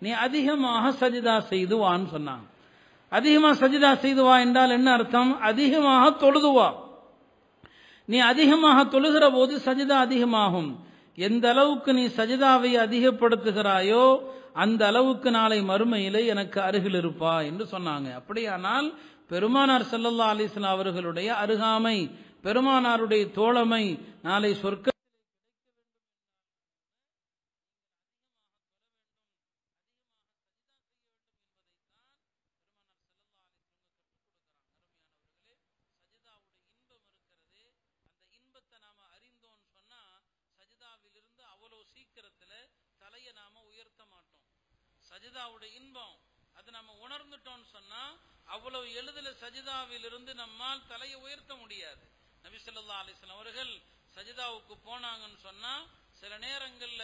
நீ அதிகமாக சஜிதா செய்து வான்னு சொன்னாங்க. அதிகமாக சஜிதா செய்து வா என்றால் என்ன அர்த்தம்? அதிகமாக தொழுது வா. நீ அதிகமாக தொழுகிற போது சஜிதா அதிகமாகும். எந்த அளவுக்கு நீ சஜிதாவை அதிகப்படுத்துகிறாயோ அந்த அளவுக்கு நாளை மறுமையிலே எனக்கு அருகில் இருப்பா என்று சொன்னாங்க. அப்படியானால் பெருமானார் ஸல்லல்லாஹு அலைஹி வஸல்லம் அவர்களுடைய அருகாமை, பெருமானாருடைய தோழமை நாளை சொர்க்க சஜிதாவுடைய இன்பம் அது நம்ம உணர்ந்துட்டோம்னு சொன்னா அவ்வளவு எளிதில் சஜிதாவில் இருந்து நம்மால் தலையை உயர்த்த முடியாது. நபி ஸல்லல்லாஹு அலைஹி வஸல்லம் அவர்கள் சஜிதாவுக்கு போனாங்கன்னு சொன்னா சில நேரங்கள்ல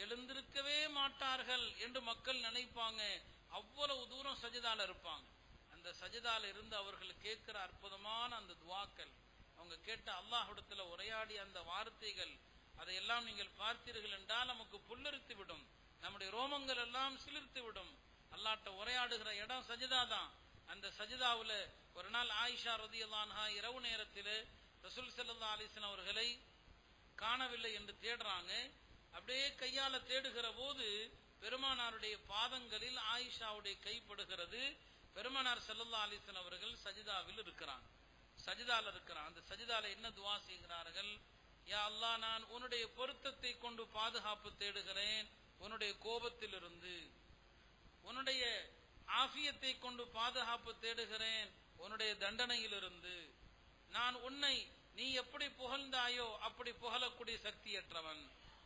எழுந்திருக்கவே மாட்டார்கள் என்று மக்கள் நினைப்பாங்க. அவ்வளவு தூரம் சஜிதால இருப்பாங்க. அந்த சஜிதால இருந்து அவர்கள் கேட்கிற அற்புதமான அந்த துவாக்கள், அவங்க கேட்ட அல்லாஹ்விடத்துல உரையாடிய அந்த வார்த்தைகள், அதையெல்லாம் நீங்கள் பார்த்தீர்கள் என்றால் நமக்கு புல்லரித்து விடும், நம்முடைய ரோமங்கள் எல்லாம் சிலிர்த்து விடும். அல்லாஹ்ட்ட உரையாடுகிற இடம் சஜிதா தான். அந்த சஜிதாவுல ஒரு நாள் ஆயிஷா ரலியல்லாஹு அன்ஹா இரவு நேரத்தில் ரசூல் ஸல்லல்லாஹு அலைஹி வஸல்லம் அவர்களை காணவில்லை என்று தேடுறாங்க. அப்படியே கையால தேடுகிற போது பெருமானாருடைய பாதங்களில் ஆயிஷாவுடைய கைப்படுகிறது. பெருமானார் ஸல்லல்லாஹு அலைஹி வஸல்லம் அவர்கள் சஜிதாவில் இருக்கிறாங்க. சஜிதால இருக்கிறாங்க. அந்த சஜிதால என்ன துவா செய்கிறார்கள்? யா அல்லாஹ், நான் உன்னுடைய பொருத்தத்தை கொண்டு பாதுகாப்பு தேடுகிறேன் உன்னுடைய கோபத்திலிருந்து, உன்னுடைய ஆஃபியத்தை கொண்டு பாதுகாப்பு தேடுகிறேன் உன்னுடைய தண்டனையிலிருந்து. நான் உன்னை நீ எப்படி புகழ்ந்தாயோ அப்படி புகழக்கூடிய சக்தியற்றவன்,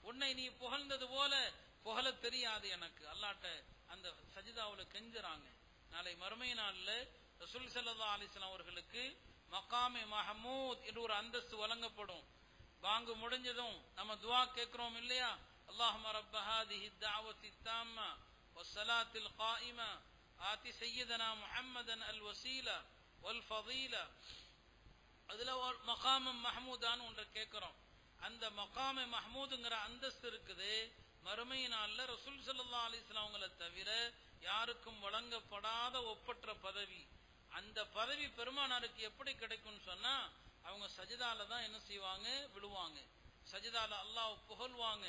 உன்னை நீ புகழ்ந்தது போல புகழ தெரியாது எனக்கு. அல்லாட்ட அந்த சஜிதாவுல கெஞ்சுறாங்க. நாளை மறுமை நாள்ல ரசூல் ஸல்லல்லாஹு அலைஹி வஸல்லம் அவர்களுக்கு மகாமே மஹமூத் என்று ஒரு அந்தஸ்து வழங்கப்படும். பாங்கு முடிஞ்சதும் நம்ம துவா கேட்கிறோம் இல்லையா? அல்லாஹும்ம ரப்ப ஹாதிஹி தஅவத்தி தாம்மா வஸ்ஸலாத்தில் காயிமா ஆதி சய்யிதனா முஹம்மதன் அல் வஸீலா வல் ஃபதீலா. அதுல ஒரு மகாம மஹமூதான் ஒன்று கேட்கிறோம். அந்த மகாமே மஹமூதுங்கிற அந்தஸ்து இருக்குது. மறுமை நாள்ல ரசூல் ஸல்லல்லாஹு அலைஹி வஸல்லம் அவங்களை தவிர யாருக்கும் வழங்கப்படாத ஒப்பற்ற பதவி. அந்த பதவி பெருமானாருக்கு எப்படி கிடைக்கும்னு சொன்னா, அவங்க சஜிதால தான் என்ன செய்வாங்க? விழுவாங்க. சஜிதால அல்லாஹ் புகழ்வாங்க.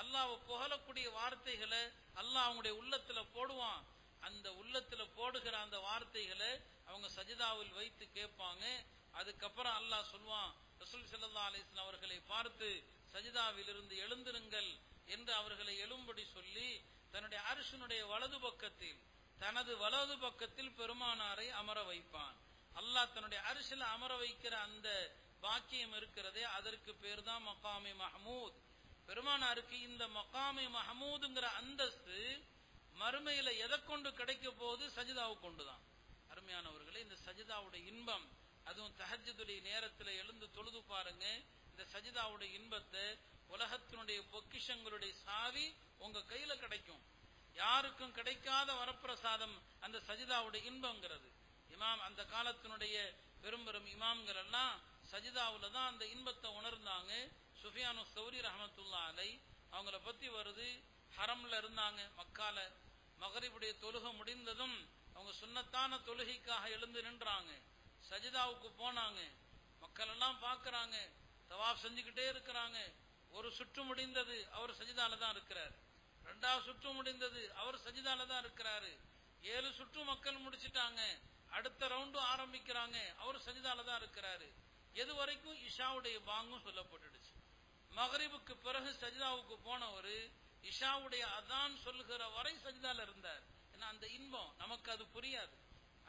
அல்லாஹ் புகழக்கூடிய வார்த்தைகளை அல்லாஹ் அவங்களுடைய உள்ளத்துல போடுவான். அந்த உள்ளத்துல போடுகிற அந்த வார்த்தைகளை அவங்க சஜிதாவில் வைத்து கேட்பாங்க. அதுக்கப்புறம் அல்லாஹ் சொல்வான், ரசூல் ஸல்லல்லாஹு அலைஹி வஸல்லம் அவர்களை பார்த்து சஜிதாவில் இருந்து எழுந்திருங்கள் என்று அவர்களை எழும்படி சொல்லி தன்னுடைய அர்ஷினுடைய வலது பக்கத்தில், தனது வலது பக்கத்தில் பெருமானாரை அமர வைப்பான். அல்லாஹ் தன்னுடைய அரிசில அமர வைக்கிற அந்த பாக்கியம் இருக்கிறதே, அதற்கு பேர் தான் மகாமே மஹமூத். பெருமானாருக்கு இந்த மகாமே மஹமூதுங்கிற அந்தஸ்து மறுமையில எதை கொண்டு கிடைக்க போது? சஜிதாவை கொண்டுதான். அருமையானவர்களே, இந்த சஜிதாவுடைய இன்பம், அதுவும் தஹஜ்ஜுடைய நேரத்தில் எழுந்து தொழுது பாருங்க. இந்த சஜிதாவுடைய இன்பத்தை, உலகத்தினுடைய பொக்கிஷங்களுடைய சாவி உங்க கையில கிடைக்கும். யாருக்கும் கிடைக்காத வரப்பிரசாதம் அந்த சஜிதாவுடைய இன்பம்ங்கிறது. இமாம், அந்த காலத்தினுடைய பெரும் பெரும் இமாம்கள் எல்லாம் சஜிதாவுல தான் அந்த இன்பத்தை உணர்ந்தாங்க. சுஃபியானு சௌரி ரஹ்மத்துல்லாஹி அலைஹி அவங்கள பத்தி வருது, ஹரம்ல இருந்தாங்க மக்கால. மகரிபுடைய தொழுகை முடிந்ததும் அவங்க சுன்னத்தான தொழுகைக்காக எழுந்து நின்றாங்க. சஜிதாவுக்கு போனாங்க. மக்கள் எல்லாம் பார்க்கறாங்க, தவாப் செஞ்சுக்கிட்டே இருக்கிறாங்க. ஒரு சுற்று முடிந்தது, அவர் சஜிதால தான் இருக்கிறார். 2வது சுற்று முடிந்தது, அவர் சஜிதால தான் இருக்கிறாரு. 7 சுற்று மக்கள் முடிச்சிட்டாங்க. அடுத்த ரவுண்டு ஆரம்பிக்கிறாங்க, அவர் சஜிதால தான் இருக்கிறாரு. எது வரைக்கும் இஷாவுடைய பாங்கும் சொல்லப்பட்டுடுச்சு. மகரிபுக்கு பிறகு சஜிதாவுக்கு போனவர் இஷாவுடைய அதான் சொல்லுகிற வரை சஜிதால இருந்தார். ஏன்னா அந்த இன்பம் நமக்கு அது புரியாது.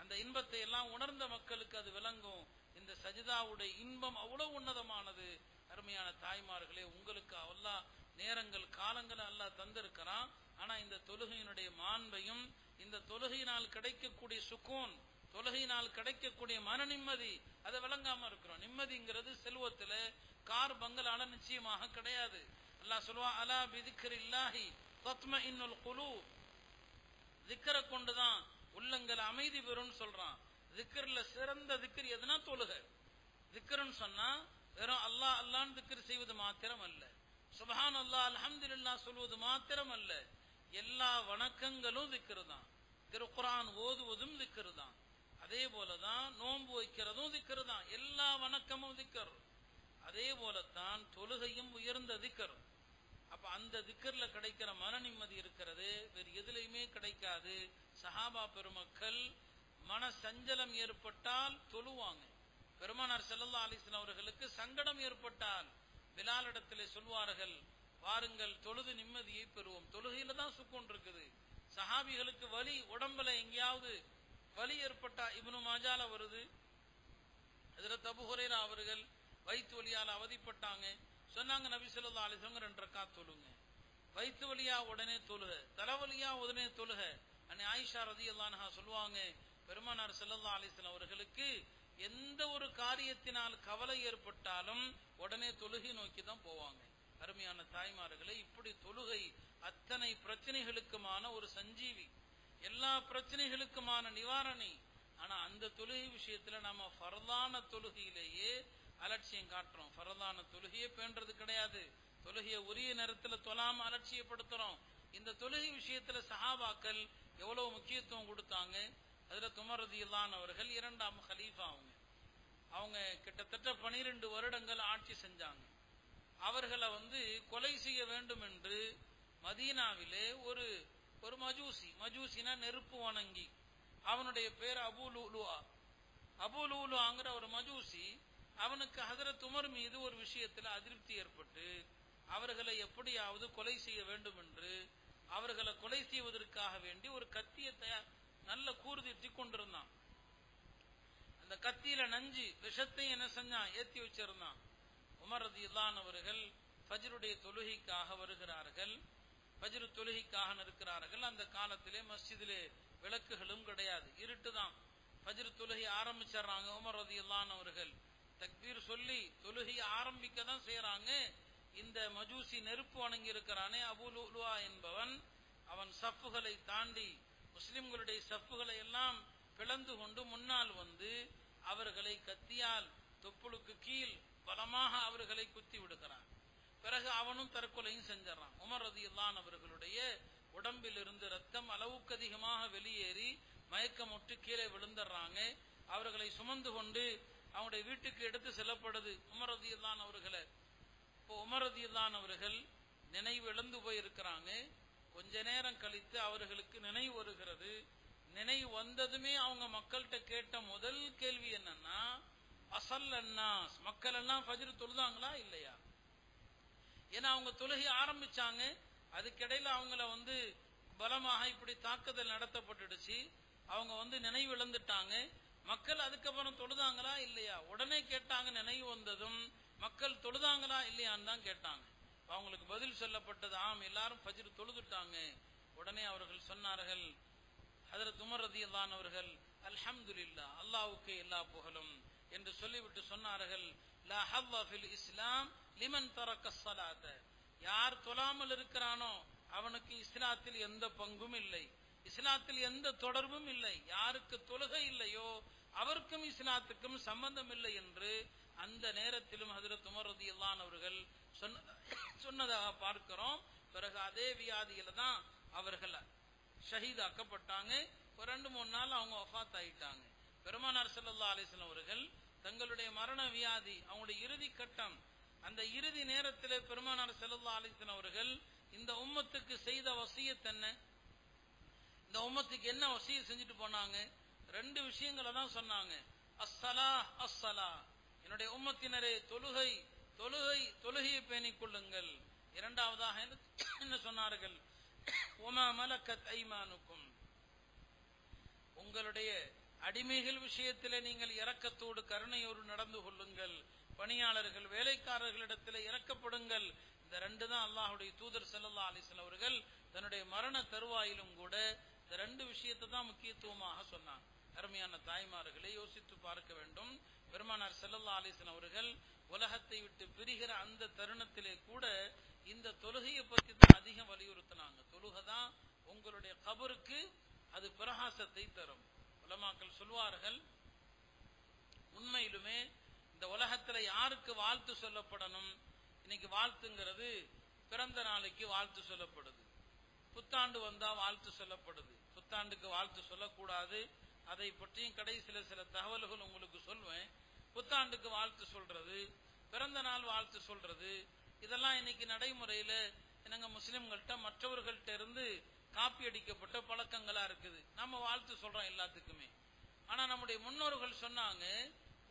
அந்த இன்பத்தை எல்லாம் உணர்ந்த மக்களுக்கு அது விளங்கும். இந்த சஜிதாவுடைய இன்பம் அவ்வளவு உன்னதமானது. அருமையான தாய்மார்களே, உங்களுக்கு அல்லாஹ் நேரங்கள் காலங்களை அல்லாஹ் தந்திருக்கிறான். ஆனா இந்த தொழுகையினுடைய மாண்பையும் இந்த தொழுகையினால் கிடைக்கக்கூடிய சுக்கூன், தொழுகையினால் கிடைக்கக்கூடிய மன நிம்மதி அதை விளங்காம இருக்கிறோம். நிம்மதிங்கிறது செல்வத்துல கார் பங்களால நிச்சயமாக கிடையாது. அல்லாஹ் சொல்லுவா, அலா பிதிக்ரில்லாஹி தத்மஇன்னுல் குலூப், திக்ரை கொண்டுதான் உள்ளங்கள் அமைதி பெறும் சொல்றான். திக்ர்ல சிறந்த திக்ர் எதுனா தொழுகை. திக்ர்னு சொன்னா வெறும் அல்லாஹ் அல்லாஹ்னு திக்ர் செய்வது மாத்திரம் அல்ல, சுப்ஹானல்லாஹ் அல்ஹம்துலில்லாஹ் சொல்வது மாத்திரம் அல்ல, எல்லா வணக்கங்களும் திக்ர் தான். திருக்குர்ஆன் ஓதுவதும் திக்ர் தான். அதே போலதான் நோன்பு வைக்கிறதும் திக்ர் தான். எல்லா வணக்கமும் திக்ர். அதே போலத்தான் தொழுகையும் உயர்ந்த திக்ர். அப்ப அந்த திக்ர்ல கிடைக்கிற மன நிம்மதி இருக்கிறது வேறு எதுலையுமே கிடைக்காது. சஹாபா பெருமக்கள் மன சஞ்சலம் ஏற்பட்டால் தொழுவாங்க. பெருமானார் ஸல்லல்லாஹு அலைஹி வஸல்லம் அவர்களுக்கு சங்கடம் ஏற்பட்டால் பிலாலிடத்திலே சொல்வார்கள், வாருங்கள் தொழுது நிம்மதியை பெறுவோம். தொழுகையில தான் சுக்கூன் இருக்குது. சஹாபிகளுக்கு வலி, உடம்புல எங்கேயாவது வலி ஏற்பட்டா, இப்னு மாஜால வருது, ஹஜ்ரத் அபூ ஹுரைரா அவர்கள் வயிற்று வலியால் அவதிப்பட்டாங்க. சொன்னாங்க, நபி ஸல்லல்லாஹு அலைஹி வஸல்லம் 2 ரக்காத் தொழுங்க. வயிற்று வலியா உடனே தொழுக, தலைவலியா உடனே தொழுக. அன்னை ஆயிஷா ரலியல்லாஹு அன்ஹா சொல்லுவாங்க, பெருமானார் ஸல்லல்லாஹு அலைஹி வஸல்லம் அவர்களுக்கு எந்த ஒரு காரியத்தினால் கவலை ஏற்பட்டாலும் உடனே தொழுகை நோக்கி தான் போவாங்க. அருமையான தாய்மார்களே, இப்படி தொழுகை அத்தனை பிரச்சனைகளுக்குமான ஒரு சஞ்சீவி, எல்லா பிரச்சனைகளுக்குமான நிவாரணி. ஆனா அந்த தொழுகை விஷயத்துல நம்ம ஃபர்தான தொழுகையிலேயே அலட்சியம் காட்டுறோம். ஃபர்தான தொழுகையே பேண்டது கிடையாது. தொழுகையை உரிய நேரத்தில் தொழாம அலட்சியப்படுத்துறோம். இந்த தொழுகை விஷயத்துல சஹாபாக்கள் எவ்வளவு முக்கியத்துவம் கொடுத்தாங்க. ஹஜ்ரத் உமர் ரலியல்லாஹு அன்ஹு அவர்கள் 2ஆம் கலீஃபா. அவங்க கிட்டத்தட்ட 12 வருடங்கள் ஆட்சி செஞ்சாங்க. அவர்களை கொலை செய்ய வேண்டும் என்று மதீனாவிலே ஒரு மஜூசினா நெருப்பு வணங்கி, அவனுடைய பேர் அபூ லுலுஆ. அபூ லுலுஆங்கிற ஒரு மஜூசி, அவனுக்கு ஹஜ்ரத் உமர் மீது ஒரு விஷயத்தில் அதிருப்தி ஏற்பட்டு அவர்களை எப்படியாவது கொலை செய்ய வேண்டும் என்று அவர்களை கொலை செய்வதற்காக வேண்டி ஒரு கத்தியை நல்ல கூர்திட்டி கொண்டிருந்தான். அந்த கத்தியில நஞ்சு விஷத்தை என்ன செஞ்சான், ஏத்தி வச்சிருந்தான். உமர் ரலியல்லாஹு அன்ஹு அவர்கள் ஃபஜ்ருடைய தொழுகைக்காக வருகிறார்கள். ஃபஜ்ரு தொழுகைக்காக இருக்கிறார்கள். அந்த காலத்திலே மஸ்ஜிதிலே விளக்குகளும் கிடையாது, இருட்டுதான். ஃபஜ்ரு தொழுகை ஆரம்பிச்சிடறாங்க. உமர் ரலியல்லாஹு அன்ஹு அவர்கள் தக்பீர் சொல்லி தொழுகையை ஆரம்பிக்க தான் செய்யறாங்க. இந்த மஜூசி நெருப்பு வணங்கி இருக்கிறானே அபூ லுலுஆ என்பவன், அவன் சஃப்புகளை தாண்டி முஸ்லிம்களுடைய சஃப்புகளை எல்லாம் பிளந்து கொண்டு முன்னால் அவர்களை கத்தியால் தொப்புளுக்கு கீழ் பலமாக அவர்களை குத்தி விடுகிறான். பிறகு அவனும் தற்கொலையும் செஞ்சான். உமர் ரலியல்லாஹு அன்ஹு அவர்களுடைய உடம்பில் இருந்து ரத்தம் அளவுக்கு அதிகமாக வெளியேறி மயக்கமுற்று கீழே விழுந்துடுறாங்க. அவர்களை சுமந்து கொண்டு அவனுடைய வீட்டுக்கு எடுத்து செல்லப்படுது உமர் ரலியல்லாஹு அன்ஹு அவர்களை. இப்போ உமர் ரலியல்லாஹு அன்ஹு அவர்கள் நினைவு இழந்து போயிருக்கிறாங்க. கொஞ்ச நேரம் கழித்து அவர்களுக்கு நினைவு வருகிறது. நினைவு வந்ததுமே அவங்க மக்கள்கிட்ட கேட்ட முதல் கேள்வி என்னன்னா, அஸல்லன்னாஸ், மக்கள் எல்லாம் ஃபஜ்ர் தொழுதாங்களா இல்லையா? ஏன்னா அவங்க தொழுகை ஆரம்பிச்சாங்க, அதுக்கிடையில அவங்கள பலமாக இப்படி தாக்குதல் நடத்தப்பட்டுடுச்சு. அவங்க நினைவு இழந்துட்டாங்க. மக்கள் அதுக்கப்புறம் தொழுதாங்களா இல்லையா? உடனே கேட்டாங்க. நினைவு வந்ததும் மக்கள் தொழுதாங்களா இல்லையான்னு தான் கேட்டாங்க. அவங்களுக்கு பதில் சொல்லப்பட்டது, ஆம், எல்லாரும் ஃபஜ்ர் தொழுதுட்டாங்க. உடனே அவர்கள் சொன்னார்கள், ஹஜ்ரத் உமர் ரலியல்லாஹு அன்ஹு அவர்கள், அல்ஹம்துலில்லாஹ், அல்லாஹ்வுக்கே எல்லா புகழும் என்று சொல்லிவிட்டு சொன்னார்கள், லா ஹவ்வ ஃபில் இஸ்லாம் லிமன் தரக்க ஸலாத, யார் தொழாமல் இருக்கிறானோ அவனுக்கு இஸ்லாத்தில் எந்த பங்கும் இல்லை, இஸ்லாத்தில் எந்த தொடர்பும் இல்லை. யாருக்கு தொழுகை இல்லையோ அவருக்கும் இஸ்லாத்துக்கும் சம்பந்தம் இல்லை என்று அந்த நேரத்திலும் ஹஜ்ரத் உமர் ரலியல்லாஹு அன்ஹு அவர்கள் சொன்னதாக பார்க்கிறோம். பிறகு அதே வியாதியில தான் அவர்கள் ஷஹீதாக்கப்பட்டாங்க. ஒரு 2-3 நாள் அவங்க வஃபாத் ஆயிட்டாங்க. பெருமானார் ஸல்லல்லாஹு அலைஹி வஸல்லம் அவர்கள் தங்களுடைய மரண வியாதி அவங்களுடைய இறுதி கட்டம், அந்த இறுதி நேரத்தில் பெருமானார் ஸல்லல்லாஹு அலைஹி வஸல்லம் அவர்கள் இந்த உம்மத்துக்கு செய்த வசியத் என்ன, இந்த உம்மத்துக்கு என்ன வசியத் செஞ்சுட்டு போனாங்க? 2 விஷயங்களை தான் சொன்னாங்க. அஸ்ஸலாஹ் அஸ்ஸலாஹ், என்னுடைய உம்மத்தினரே தொழுகை தொழுகை தொழுகையை பேணிக் கொள்ளுங்கள். இரண்டாவதாக என்ன சொன்னார்கள்? ஒமா மலக்கத் ஐமானுக்கும், உங்களுடைய அடிமைகள் விஷயத்திலே நீங்கள் இரக்கத்தோடு கருணையோடு நடந்து கொள்ளுங்கள். பணியாளர்கள் வேலைக்காரர்களிடத்தில் இரக்கப்படுங்கள். இந்த 2 தான் அல்லாஹ்வுடைய தூதர் ஸல்லல்லாஹு அலைஹி வஸல்லம் அவர்கள் தன்னுடைய மரண தருவாயிலும் கூட இந்த 2 விஷயத்தை தான் முக்கியத்துவமாக சொன்னாங்க. அருமையான தாய்மார்களை யோசித்து பார்க்க வேண்டும். பெருமானார் ஸல்லல்லாஹு அலைஹி வஸல்லம் அவர்கள் உலகத்தை விட்டு பிரிகிற அந்த தருணத்திலே கூட இந்த தொழுகையை பற்றி தான் அதிகம் வலியுறுத்தினாங்க. தொழுகை தான் உங்களுடைய கபருக்கு அது பிரகாசத்தை தரும். உலமாக்கள் சொல்வார்கள், உண்மையிலுமே இந்த உலகத்துல யாருக்கு வாழ்த்து சொல்லப்படணும்? இன்னைக்கு வாழ்த்துங்கிறது பிறந்த நாளைக்கு வாழ்த்து சொல்லப்படுது, புத்தாண்டு வந்தா வாழ்த்து சொல்லப்படுது. புத்தாண்டுக்கு வாழ்த்து சொல்லக்கூடாது, அதை பற்றியும் கடைசியில சில தகவல்கள் உங்களுக்கு சொல்வேன். புத்தாண்டுக்கு வாழ்த்து சொல்றது, பிறந்த நாள் வாழ்த்து சொல்றது, இதெல்லாம் இன்னைக்கு நடைமுறையில என்னங்க முஸ்லிம்கள்ட்ட மற்றவர்கள்ட்ட இருந்து காப்பி அடிக்கப்பட்ட பழக்கங்களா இருக்குது. நம்ம வாழ்த்து சொல்றோம் எல்லாத்துக்குமே. ஆனா நம்முடைய முன்னோர்கள் சொன்னாங்க,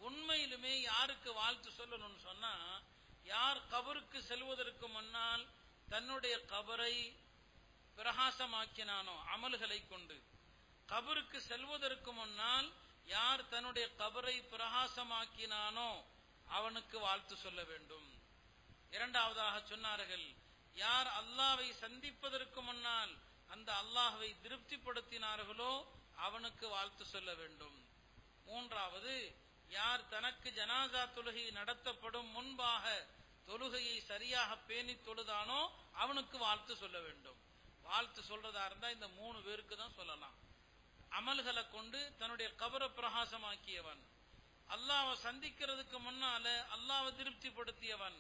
உண்மையிலுமே யாருக்கு வாழ்த்து சொல்லணும்னு சொன்னா, யார் கபருக்கு செல்வதற்கு முன்னால் தன்னுடைய கபரை பிரகாசமாக்கினானோ அமல்களை கொண்டு, கபருக்கு செல்வதற்கு முன்னால் யார் தன்னுடைய கபரை பிரகாசமாக்கினானோ அவனுக்கு வாழ்த்து சொல்ல வேண்டும். இரண்டாவதாக சொன்னார்கள், யார் அல்லாஹ்வை சந்திப்பதற்கு முன்னால் அந்த அல்லாஹ்வை திருப்திப்படுத்தினார்களோ அவனுக்கு வாழ்த்து சொல்ல வேண்டும். மூன்றாவது, யார் தனக்கு ஜனாசா தொழுகை நடத்தப்படும் முன்பாக தொழுகையை சரியாக பேணி தொழுதானோ அவனுக்கு வாழ்த்து சொல்ல வேண்டும். வாழ்த்து சொல்றதா இருந்தா இந்த 3 பேருக்கு தான் சொல்லலாம். அமல்களை கொண்டு தன்னுடைய கபரை பிரகாசமாக்கியவன், அல்லாஹ்வை சந்திக்கிறதுக்கு முன்னால அல்லாஹ்வை திருப்திப்படுத்தியவன்,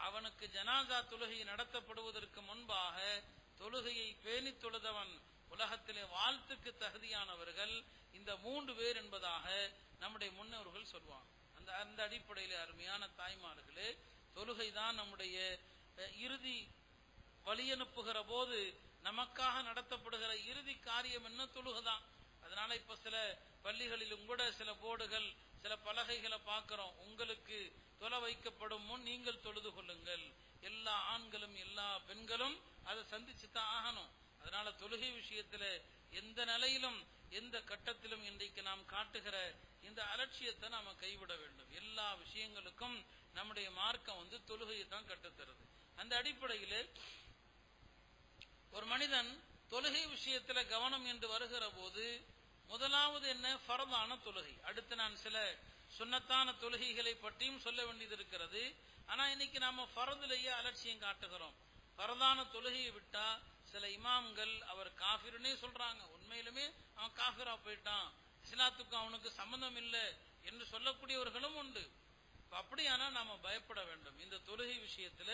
அவனுக்கு ஜனாசா தொழுகை நடத்தப்படுவதற்கு முன்பாக தொழுகையை பேணி தொழுதவன், உலகத்திலே வாழ்த்துக்கு தகுதியானவர்கள் இந்த 3 பேர் என்பதாக நம்முடைய முன்னோர்கள் சொல்வாங்க. அந்த அடிப்படையில் அருமையான தாய்மார்களே, தொழுகை தான் நம்முடைய இறுதி வழியனுப்புகிற போது நமக்காக நடத்தப்படுகிற இறுதி காரியம் என்ன? தொழுகைதான். அதனால இப்ப சில பள்ளிகளிலும் கூட சில போர்டுகள், சில பலகைகளை பார்க்கிறோம், உங்களுக்கு தொலை வைக்கப்படும் முன் நீங்கள் தொழுது கொள்ளுங்கள். எல்லா ஆண்களும் எல்லா பெண்களும் அதை சந்திச்சுதான் ஆகணும். அதனால தொழுகை விஷயத்துல எந்த நிலையிலும் எந்த கட்டத்திலும் இன்றைக்கு நாம் காட்டுகிற இந்த அலட்சியத்தை நாம கைவிட வேண்டும். எல்லா விஷயங்களுக்கும் நம்முடைய மார்க்கம் தொழுகையை தான் கட்டுத்தருது. அந்த அடிப்படையில் ஒரு மனிதன் தொழுகை விஷயத்துல கவனம் என்று வருகிற போது முதலாவது என்ன? ஃபர்தான தொழுகை. அடுத்து நான் சில சுன்னத்தான தொழுகைகளை பற்றியும் சொல்ல வேண்டியது இருக்கிறது. ஆனா இன்னைக்கு நாம ஃபர்திலேயே அலட்சியம் காட்டுகிறோம். ஃபர்தான தொழுகையை விட்டா சில இமாம்கள் அவர் காஃபிர்னே சொல்றாங்க. உண்மையிலுமே அவன் காஃபிரா போயிட்டான், இஸ்லாத்துக்கு அவனுக்கு சம்பந்தம் இல்லை என்று சொல்லக்கூடியவர்களும் உண்டு. அப்படியானா நாம பயப்பட வேண்டும். இந்த தொழுகை விஷயத்துல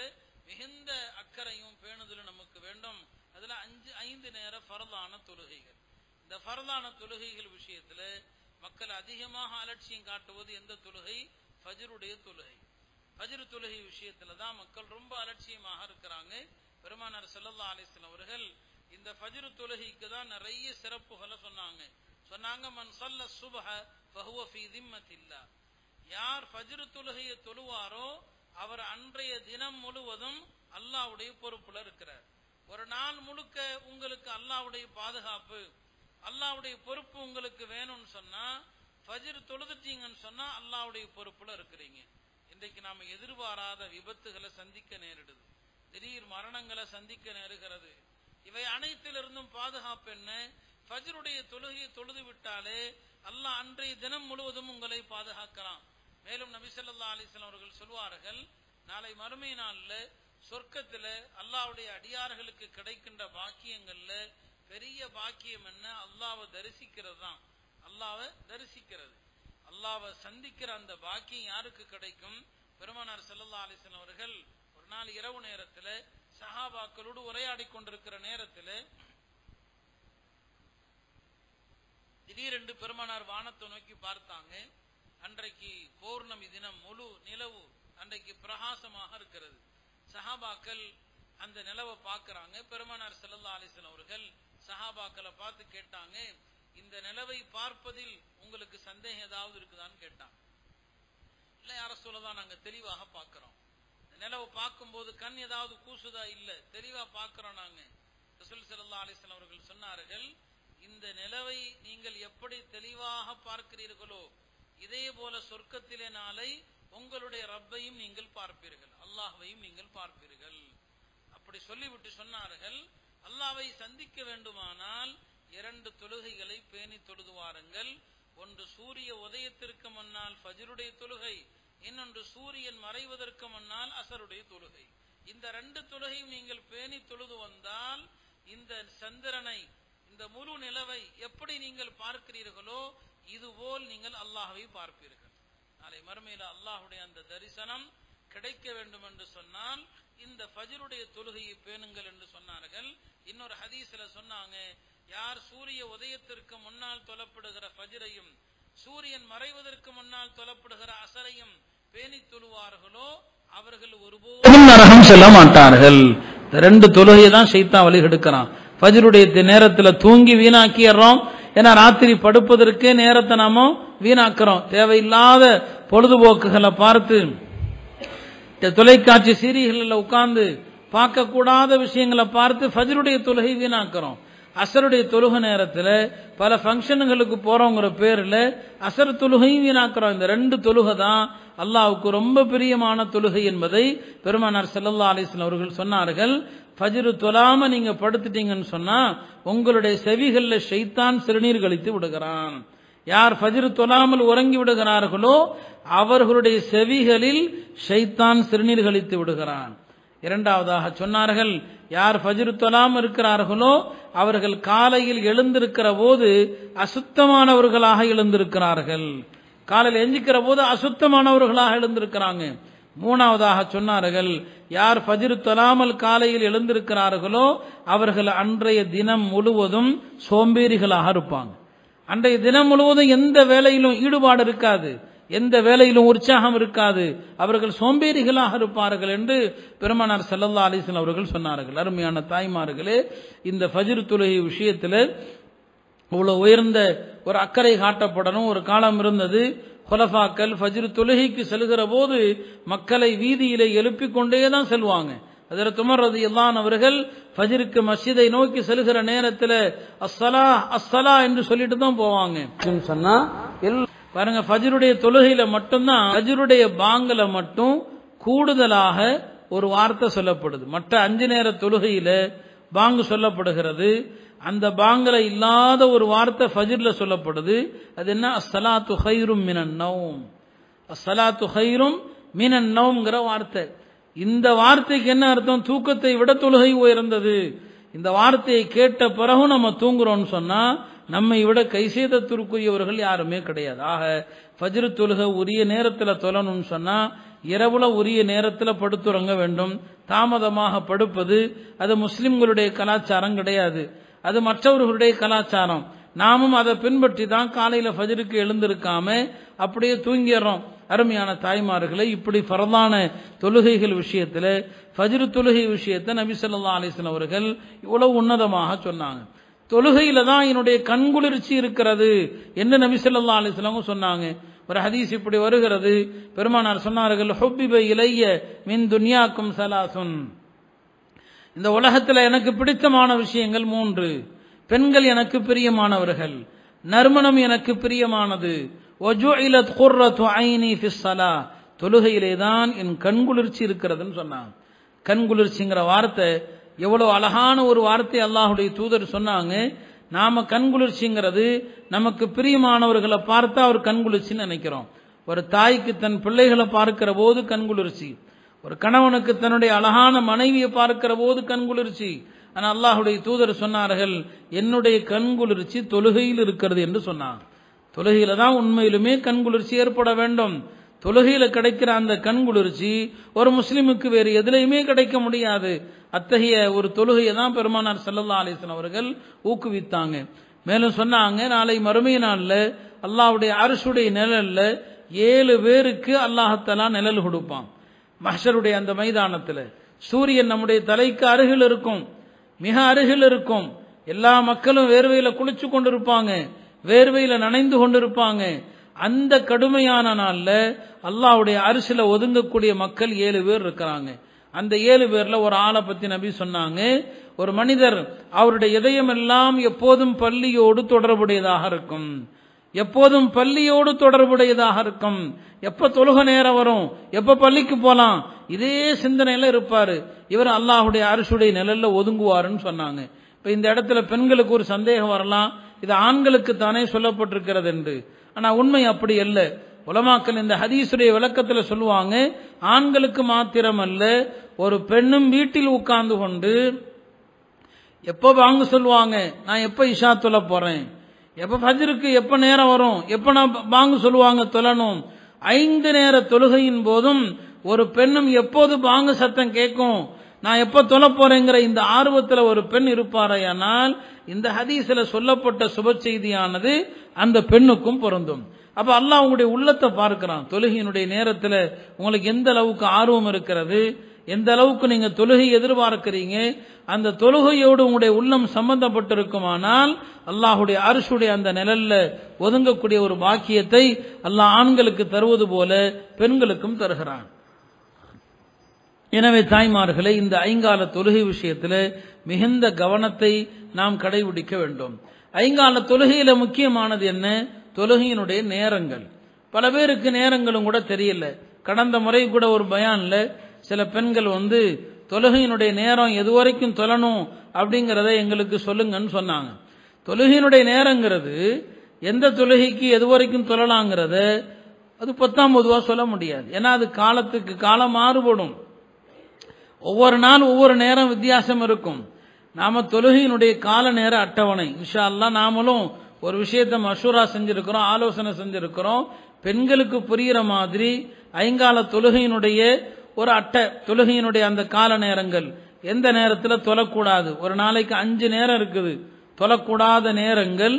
மிகுந்த அக்கறையும் பேணுதலும் நமக்கு வேண்டும். அதுல 5 நேர ஃபர்தான தொழுகைகள். இந்த ஃபர்தான தொழுகைகள் விஷயத்துல மக்கள் அதிகமாக அலட்சியம் காட்டுவது எந்த தொழுகை? ஃபஜ்ருடைய தொழுகை. ஃபஜ்ர் தொழுகை விஷயத்துல தான் மக்கள் ரொம்ப அலட்சியமாக இருக்கிறாங்க. பெருமானார் ஸல்லல்லாஹு அலைஹி வஸல்லம் அவர்கள் இந்த ஃபஜ்ர் தொழுகைக்கு தான் நிறைய சிறப்புகளை சொன்னாங்க. மன் ஸல்ல சுப்ஹ ஃபஹுவ ஃபீ திம்மத்தில்லாஹ், யார் ஃபஜ்ர் தொழுகையை தொழுவாரோ அவர் அன்றைய தினம் முழுவதும் அல்லாஹ்வுடைய பொறுப்புல இருக்கிறார். ஒரு நாள் முழுக்க உங்களுக்கு அல்லாஹ்வுடைய பாதுகாப்பு, அல்லாஹ்வுடைய பொறுப்பு உங்களுக்கு வேணும்னு சொன்னா, ஃபஜ்ர் தொழுதுட்டீங்கன்னு சொன்னா அல்லாஹ்வுடைய பொறுப்புல இருக்கிறீங்க. இன்றைக்கு நாம எதிர்பாராத விபத்துகளை சந்திக்க நேரிடுது, திடீர் மரணங்களை சந்திக்க நேருகிறது. இவை அனைத்திலிருந்தும் பாதுகாப்பு என்ன? ஃபஜ்ருடைய தொழுகையை தொழுது விட்டாலே அல்லாஹ் அன்றைய தினம் முழுவதும் உங்களை பாதுகாக்கலாம். மேலும் நபி ஸல்லல்லாஹு அலைஹி வஸல்லம் அவர்கள் சொல்வார்கள், நாளை மறுமை நாள்ல சொர்க்கத்துல அல்லாஹ்வுடைய அடியார்களுக்கு கிடைக்கின்ற பாக்கியங்கள்ல பெரிய பாக்கியம் என்ன? அல்லாஹ்வை தரிசிக்கிறது தான். அல்லாஹ்வை தரிசிக்கிறது. அல்லாஹ்வை சந்திக்கிற அந்த பாக்கியம் யாருக்கு கிடைக்கும்? பெருமானார் ஸல்லல்லாஹு அலைஹி வஸல்லம் அவர்கள் ஒரு நாள் இரவு நேரத்தில் சஹாபாக்களோடு உரையாடி கொண்டிருக்கிற நேரத்தில் திடீரென்று பெருமானார் வானத்தை நோக்கி பார்த்தாங்க. அன்றைக்கு பௌர்ணமி தினம், முழு நிலவு அன்றைக்கு பிரகாசமாக இருக்கிறது. சஹாபாக்கள் அந்த நிலவை பார்க்கிறாங்க. பெருமானார் ஸல்லல்லாஹு அலைஹி வஸல்லம் அவர்கள் சஹாபாக்களை பார்த்து கேட்டாங்க, இந்த நிலவை பார்ப்பதில் உங்களுக்கு சந்தேகம் ஏதாவது இருக்குதான்னு கேட்டாங்க. இல்ல யார சொல்லதான், நாங்க தெளிவாக பார்க்கிறோம். நிலவை பார்க்கும்போது கண் ஏதாவது கூசுதா? இல்ல, தெளிவா பார்க்கிறோம் நாங்க. ரசூல் ஸல்லல்லாஹு அலைஹி வஸல்லம் அவர்கள் சொன்னார்கள், இந்த நிலவை நீங்கள் எப்படி தெளிவாக பார்க்கிறீர்களோ இதே போல சொர்க்கத்திலே நாளை உங்களுடைய ரப்பையும் நீங்கள் பார்ப்பீர்கள், அல்லாஹ்வையும் நீங்கள் பார்ப்பீர்கள். அப்படி சொல்லிவிட்டு சொன்னார்கள், அல்லாஹ்வை சந்திக்க வேண்டுமானால் 2 தொழுகைகளை பேணி தொழுது வாருங்கள். ஒன்று சூரிய உதயத்திற்கு முன்னால் ஃபஜ்ருடைய தொழுகை, இன்னொன்று சூரியன் மறைவதற்கு முன்னால் அசருடைய தொழுகை. இந்த 2 தொழுகையும் நீங்கள் பேணி தொழுது வந்தால் இந்த சந்திரனை, இந்த முழு நிலவை எப்படி நீங்கள் பார்க்கிறீர்களோ இதுபோல் நீங்கள் அல்லாஹ்வை பார்ப்பீர்கள். நாளை மறுமையில அல்லாஹ்வுடைய அந்த தரிசனம் கிடைக்க வேண்டும் என்று சொன்னால் இந்த ஃபஜ்ருடைய தொழுகையை பேணுங்கள் என்று சொன்னார்கள். இன்னொரு ஹதீஸ்ல சொன்னாங்க, யார் சூரிய உதயத்திற்கு முன்னால் தொழப்படுகிற ஃபஜ்ரையும் சூரியன் மறைவதற்கு முன்னால் தொழப்படுகிற அசரையும் பேணி தொழுவார்களோ அவர்கள் ஒருபோதும் நரகம் செல்ல மாட்டார்கள். 2 தொழுகையை தான் ஷைத்தான் வழி எடுக்கிறான். ஃபஜ்ருடைய நேரத்துல தூங்கி வீணாக்கிடுறோம். ஏன்னா ராத்திரி படுப்பதற்கே நேரத்தை நாம வீணாக்குறோம். தேவையில்லாத பொழுதுபோக்குகளை பார்த்து, தொலைக்காட்சி சீரியல்களில் உட்கார்ந்து பார்க்க கூடாத விஷயங்களை பார்த்து ஃபஜ்ருடைய தொழுகை வீணாக்குறோம். அசருடைய தொழுகை நேரத்தில் பல ஃபங்க்ஷனுங்களுக்கு போறோங்கிற பேர்ல அசர் தொழுகையும் வீணாக்குறோம். இந்த 2 தொழுகை தான் அல்லாஹ்வுக்கு ரொம்ப பிரியமான தொழுகை என்பதை பெருமானார் ஸல்லல்லாஹு அலைஹி வஸல்லம் அவர்கள் சொன்னார்கள். ஃபஜ்ரு தொழாம நீங்க படுத்துட்டீங்கன்னு சொன்னா உங்களுடைய செவிகள்ல ஷைத்தான் சிறுநீர் கழித்து விடுகிறான். யார் ஃபஜ்ரு தொழாமல் உறங்கி விடுகிறார்களோ அவர்களுடைய செவிகளில் ஷைத்தான் சிறுநீர் கழித்து விடுகிறான். இரண்டாவதாக சொன்னார்கள், யார் ஃபஜ்ரு தொழாமல் இருக்கிறார்களோ அவர்கள் காலையில் எழுந்திருக்கிற போது அசுத்தமானவர்களாக எழுந்திருக்கிறார்கள். காலையில் எஞ்சிக்கிற போது அசுத்தமானவர்களாக எழுந்திருக்கிறாங்க. மூணாவதாக சொன்னார்கள், யார் ஃபஜ்ரு தொழாமல் காலையில் எழுந்திருக்கிறார்களோ அவர்கள் அன்றைய தினம் முழுவதும் சோம்பேறிகளாக இருப்பாங்க. அன்றைய தினம் முழுவதும் எந்த வேலையிலும் ஈடுபாடு இருக்காது, எந்த வேலையிலும் உற்சாகம் இருக்காது, அவர்கள் சோம்பேறிகளாக இருப்பார்கள் என்று பெருமானார் ஸல்லல்லாஹு அலைஹி வஸல்லம் அவர்கள் சொன்னார்கள். அருமையான தாய்மார்களே, இந்த ஃபஜ்ர் தொழுகை விஷயத்தில் இவ்வளவு உயர்ந்த ஒரு அக்கறை காட்டப்படணும் ஒரு காலம் இருந்தது. ஹுலஃபாக்கள் ஃபஜ்ர் தொழுகைக்கு செல்கிற போது மக்களை வீதியிலே எழுப்பிக் கொண்டே தான் செல்வாங்க. ஹஜ்ரத் உமர் ரலியல்லாஹு அன்ஹு அவர்கள் ஃபஜ்ருக்கு மஸ்ஜிதை நோக்கி செல்கிற நேரத்தில் அஸ்ஸலா அஸ்ஸலா என்று சொல்லிட்டு தான் போவாங்க. சொன்னா பாருங்க, ஃபஜ்ருடைய தொழுகையில மட்டும்தான், ஃபஜ்ருடைய பாங்கல மட்டும் கூடுதலாக ஒரு வார்த்தை சொல்லப்படுது. மற்ற 5 நேர தொழுகையில பாங்கு சொல்லப்படுகிறது. அந்த பாங்கல இல்லாத ஒரு வார்த்தை ஃபஜ்ர்ல சொல்லப்படுது. அது என்ன? அஸ்ஸலாத்து கைரும் மினன் நௌம். அஸ்ஸலாத்து கைரும் மினன் நௌம்ங்கிற வார்த்தை. இந்த வார்த்தைக்கு என்ன அர்த்தம்? தூக்கத்தை விட தொழுகை உயர்ந்தது. இந்த வார்த்தையை கேட்ட பிறகு நம்ம தூங்குறோம்னு சொன்னா நம்மை விட கைசேதத்திற்குரியவர்கள் யாருமே கிடையாது. ஆக ஃபஜ்ர் தொழுகை உரிய நேரத்தில் தொழணும்னு சொன்னா இரவுல உரிய நேரத்தில் படுத்துறங்க வேண்டும். தாமதமாக படுப்பது அது முஸ்லிம்களுடைய கலாச்சாரம் கிடையாது, அது மற்றவர்களுடைய கலாச்சாரம். நாமும் அதை பின்பற்றி தான் காலையில ஃபஜ்ருக்கு எழுந்திருக்காம அப்படியே தூங்கிடுறோம். அருமையான தாய்மார்களை, இப்படி ஃபர்தான தொழுகைகள் விஷயத்தில், ஃபஜ்ர் தொழுகை விஷயத்தை நபி ஸல்லல்லாஹு அலைஹி வஸல்லம் அவர்கள் இவ்வளவு உன்னதமாக சொன்னாங்க. தொழுகையில தான் என்னுடைய கண்குளிர்ச்சி இருக்கிறது என்று நபி ஸல்லல்லாஹு அலைஹி வஸல்லம் சொன்னாங்க. ஒரு ஹதீஸ் இப்படி வருகிறது. பெருமானார் சொன்னார்கள், ஹுப்பிப இலைய மின் துன்யாக்கும் ஸலாசுன். இந்த உலகத்தில் எனக்கு பிடித்தமான விஷயங்கள் 3. பெண்கள் எனக்கு பிரியமானவர்கள், நறுமணம் எனக்கு பிரியமானது, வஜுஇலத் குர்ரத்து ஐனி ஃபிஸ் ஸலா. தொழுகையிலே தான் என் கண்குளிர்ச்சி இருக்கிறதுன்னு சொன்னாங்க. கண்குளிர்ச்சிங்கிற வார்த்தை எவ்வளவு அழகான ஒரு வார்த்தை அல்லாஹ்வுடைய தூதர் சொன்னாங்க. நாம கண்குளிர்ச்சிங்கிறது நமக்கு பிரியமானவர்களை பார்த்தா அவர் கண்குளிர்ச்சின்னு நினைக்கிறோம். ஒரு தாய்க்கு தன் பிள்ளைகளை பார்க்கிற போது கண்குளிர்ச்சி, ஒரு கணவனுக்கு தன்னுடைய அழகான மனைவியை பார்க்கிற போது கண்குளிர்ச்சி. ஆனால் அல்லாஹ்வுடைய தூதர் சொன்னார்கள், என்னுடைய கண்குளிர்ச்சி தொழுகையில் இருக்கிறது என்று சொன்னாங்க. தொழுகையில தான் உண்மையிலுமே கண்குளிர்ச்சி ஏற்பட வேண்டும். தொழுகையில கிடைக்கிற அந்த கண்குளிர்ச்சி ஒரு முஸ்லிமுக்கு வேறு எதிலையுமே கிடைக்க முடியாது. அத்தகைய ஒரு தொழுகையை தான் பெருமானார் ஸல்லல்லாஹு அலைஹி வஸல்லம் அவர்கள் ஊக்குவித்தாங்க. மேலும் சொன்னாங்க, நாளை மறுமை நாள்ல அல்லாஹ்வுடைய அர்ஷுடைய நிழல்ல 7 பேருக்கு அல்லாஹ் தஆலா நிழல் கொடுப்பான். மஹ்ஷருடைய அந்த மைதானத்துல சூரியன் நம்முடைய தலைக்கு அருகில் இருக்கும், மிக அருகில் இருக்கும். எல்லா மக்களும் வேர்வையில குளிச்சு கொண்டிருப்பாங்க, வேர்வையில நனைந்து கொண்டிருப்பாங்க. அந்த கடுமையான நாள்ல அல்லாஹ்வுடைய அரிசில ஒதுங்கக்கூடிய மக்கள் 7 பேர் இருக்கிறாங்க. அந்த 7 பேர்ல ஒரு ஆளை பத்தி நபி சொன்னாங்க, ஒரு மனிதர் அவருடைய இதயம் எல்லாம் எப்போதும் பள்ளியோடு தொடர்புடையதாக இருக்கும், எப்போதும் பள்ளியோடு தொடர்புடையதாக இருக்கும். எப்ப தொழுக நேரம் வரும், எப்ப பள்ளிக்கு போலாம், இதே சிந்தனையில இருப்பாரு. இவர் அல்லாஹ்வுடைய அரிசுடைய நிழல்ல ஒதுங்குவாருன்னு சொன்னாங்க. இப்ப இந்த இடத்துல பெண்களுக்கு ஒரு சந்தேகம் வரலாம், இது ஆண்களுக்கு தானே சொல்லப்பட்டிருக்கிறது என்று. ஆனா உண்மை அப்படி அல்ல. உலமாக்கள் இந்த ஹதீஸுடைய விளக்கத்துல சொல்லுவாங்க, ஆண்களுக்கு மாத்திரம் அல்ல, ஒரு பெண்ணும் வீட்டில் உட்கார்ந்து கொண்டு எப்ப வாங்க சொல்லுவாங்க, நான் எப்ப இஷா தொழ போறேன், எப்ப ஃபஜ்ருக்கு எப்ப நேரம் வரும், எப்ப நான் பாங்கு சொல்லுவாங்க தொழணும், 5 நேர தொழுகையின் போதும் ஒரு பெண்ணும் எப்போது பாங்கு சத்தம் கேட்கும், நான் எப்ப தொழ போறேங்கிற இந்த ஆர்வத்துல ஒரு பெண் இருப்பாரையானால் இந்த ஹதீஸ்ல சொல்லப்பட்ட சுப செய்தியானது அந்த பெண்ணுக்கும் பொருந்தும். அப்ப அல்லாஹ் உங்களுடைய உள்ளத்தை பார்க்கிறான். தொழுகையினுடைய நேரத்துல உங்களுக்கு எந்த அளவுக்கு ஆர்வம் இருக்கிறது, எந்த அளவுக்கு நீங்க தொழுகை எதிர்பார்க்கிறீங்க, அந்த தொழுகையோடு உங்களுடைய உள்ளம் சம்பந்தப்பட்டிருக்குமானால் அல்லாஹுடைய அர்ஷுடைய அந்த நிழல்ல ஒதுங்கக்கூடிய ஒரு பாக்கியத்தை அல்லாஹ் ஆண்களுக்கு தருவது போல பெண்களுக்கும் தருகிறான். எனவே தாய்மார்களே, இந்த ஐங்கால தொழுகை விஷயத்தில் மிகுந்த கவனத்தை நாம் கடைபிடிக்க வேண்டும். ஐங்கால தொழுகையில முக்கியமானது என்ன? தொழுகையினுடைய நேரங்கள். பல பேருக்கு நேரங்களும் கூட தெரியல. கடந்த முறை கூட ஒரு பயான்ல சில பெண்கள் தொழுகையினுடைய நேரம் எது வரைக்கும் தொழணும் அப்படிங்கிறத எங்களுக்கு சொல்லுங்கன்னு சொன்னாங்க. தொழுகையினுடைய நேரங்கிறது எந்த தொழுகைக்கு எது வரைக்கும் தொழலாங்கிறத அது 19 சொல்ல முடியாது. ஏன்னா அது காலத்துக்கு காலம் மாறுபடும். ஒவ்வொரு நாள் ஒவ்வொரு நேரம் வித்தியாசம் இருக்கும். நாம தொழுகையினுடைய கால நேர அட்டவணை இன்ஷா அல்லாஹ் நாமளும் ஒரு விஷயத்தை மஷூரா செஞ்சிருக்கிறோம், ஆலோசனை செஞ்சிருக்கிறோம். பெண்களுக்கு புரிகிற மாதிரி ஐங்கால தொழுகையினுடைய ஒரு அட்டை, தொழுகையினுடைய அந்த கால நேரங்கள், எந்த நேரத்தில் தொழக்கூடாது. ஒரு நாளைக்கு 5 நேரம் இருக்குது, தொழக்கூடாத நேரங்கள்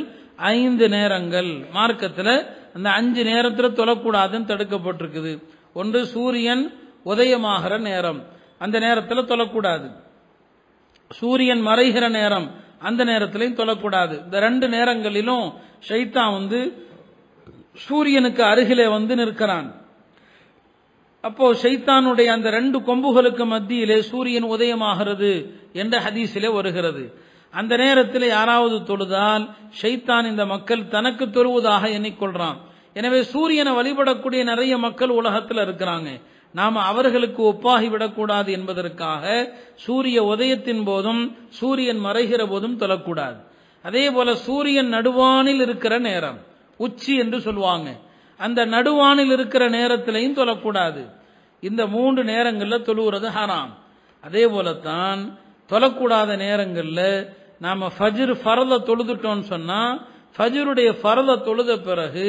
5 நேரங்கள் மார்க்கத்தில். அந்த 5 நேரத்தில் தொழக்கூடாதுன்னு தடுக்கப்பட்டிருக்குது. ஒன்று சூரியன் உதயமாகிற நேரம், அந்த நேரத்தில் தொழக்கூடாது. சூரியன் மறைகிற நேரம், அந்த நேரத்திலையும் தொழக்கூடாது. இந்த 2 நேரங்களிலும் ஷைத்தான் சூரியனுக்கு அருகிலே நிற்கிறான். அப்போ ஷைத்தானுடைய அந்த 2 கொம்புகளுக்கு மத்தியிலே சூரியன் உதயமாகிறது என்ற ஹதீஸிலே வருகிறது. அந்த நேரத்தில் யாராவது தொழுதால் ஷைத்தான் இந்த மக்கள் தனக்கு தொழுவதாக எண்ணிக்கொள்றான். எனவே சூரியனை வழிபடக்கூடிய நிறைய மக்கள் உலகத்தில் இருக்கிறாங்க. நாம அவர்களுக்கு ஒப்பாகி விடக்கூடாது என்பதற்காக சூரிய உதயத்தின் போதும் சூரியன் மறைகிற போதும் தொழக்கூடாது. அதே போல சூரியன் நடுவானில் இருக்கிற நேரம், உச்சி என்று சொல்லுவாங்க, அந்த நடுவானில் இருக்கிற நேரத்திலையும் தொழக்கூடாது. இந்த 3 நேரங்களில் தொழுகிறது ஹராம். அதே போலத்தான் தொழக்கூடாத நேரங்களில் நாம ஃபஜ்ர் ஃபர்த தொழுதுட்டோம்னு சொன்னா, ஃபஜ்ருடைய ஃபர்த தொழுத பிறகு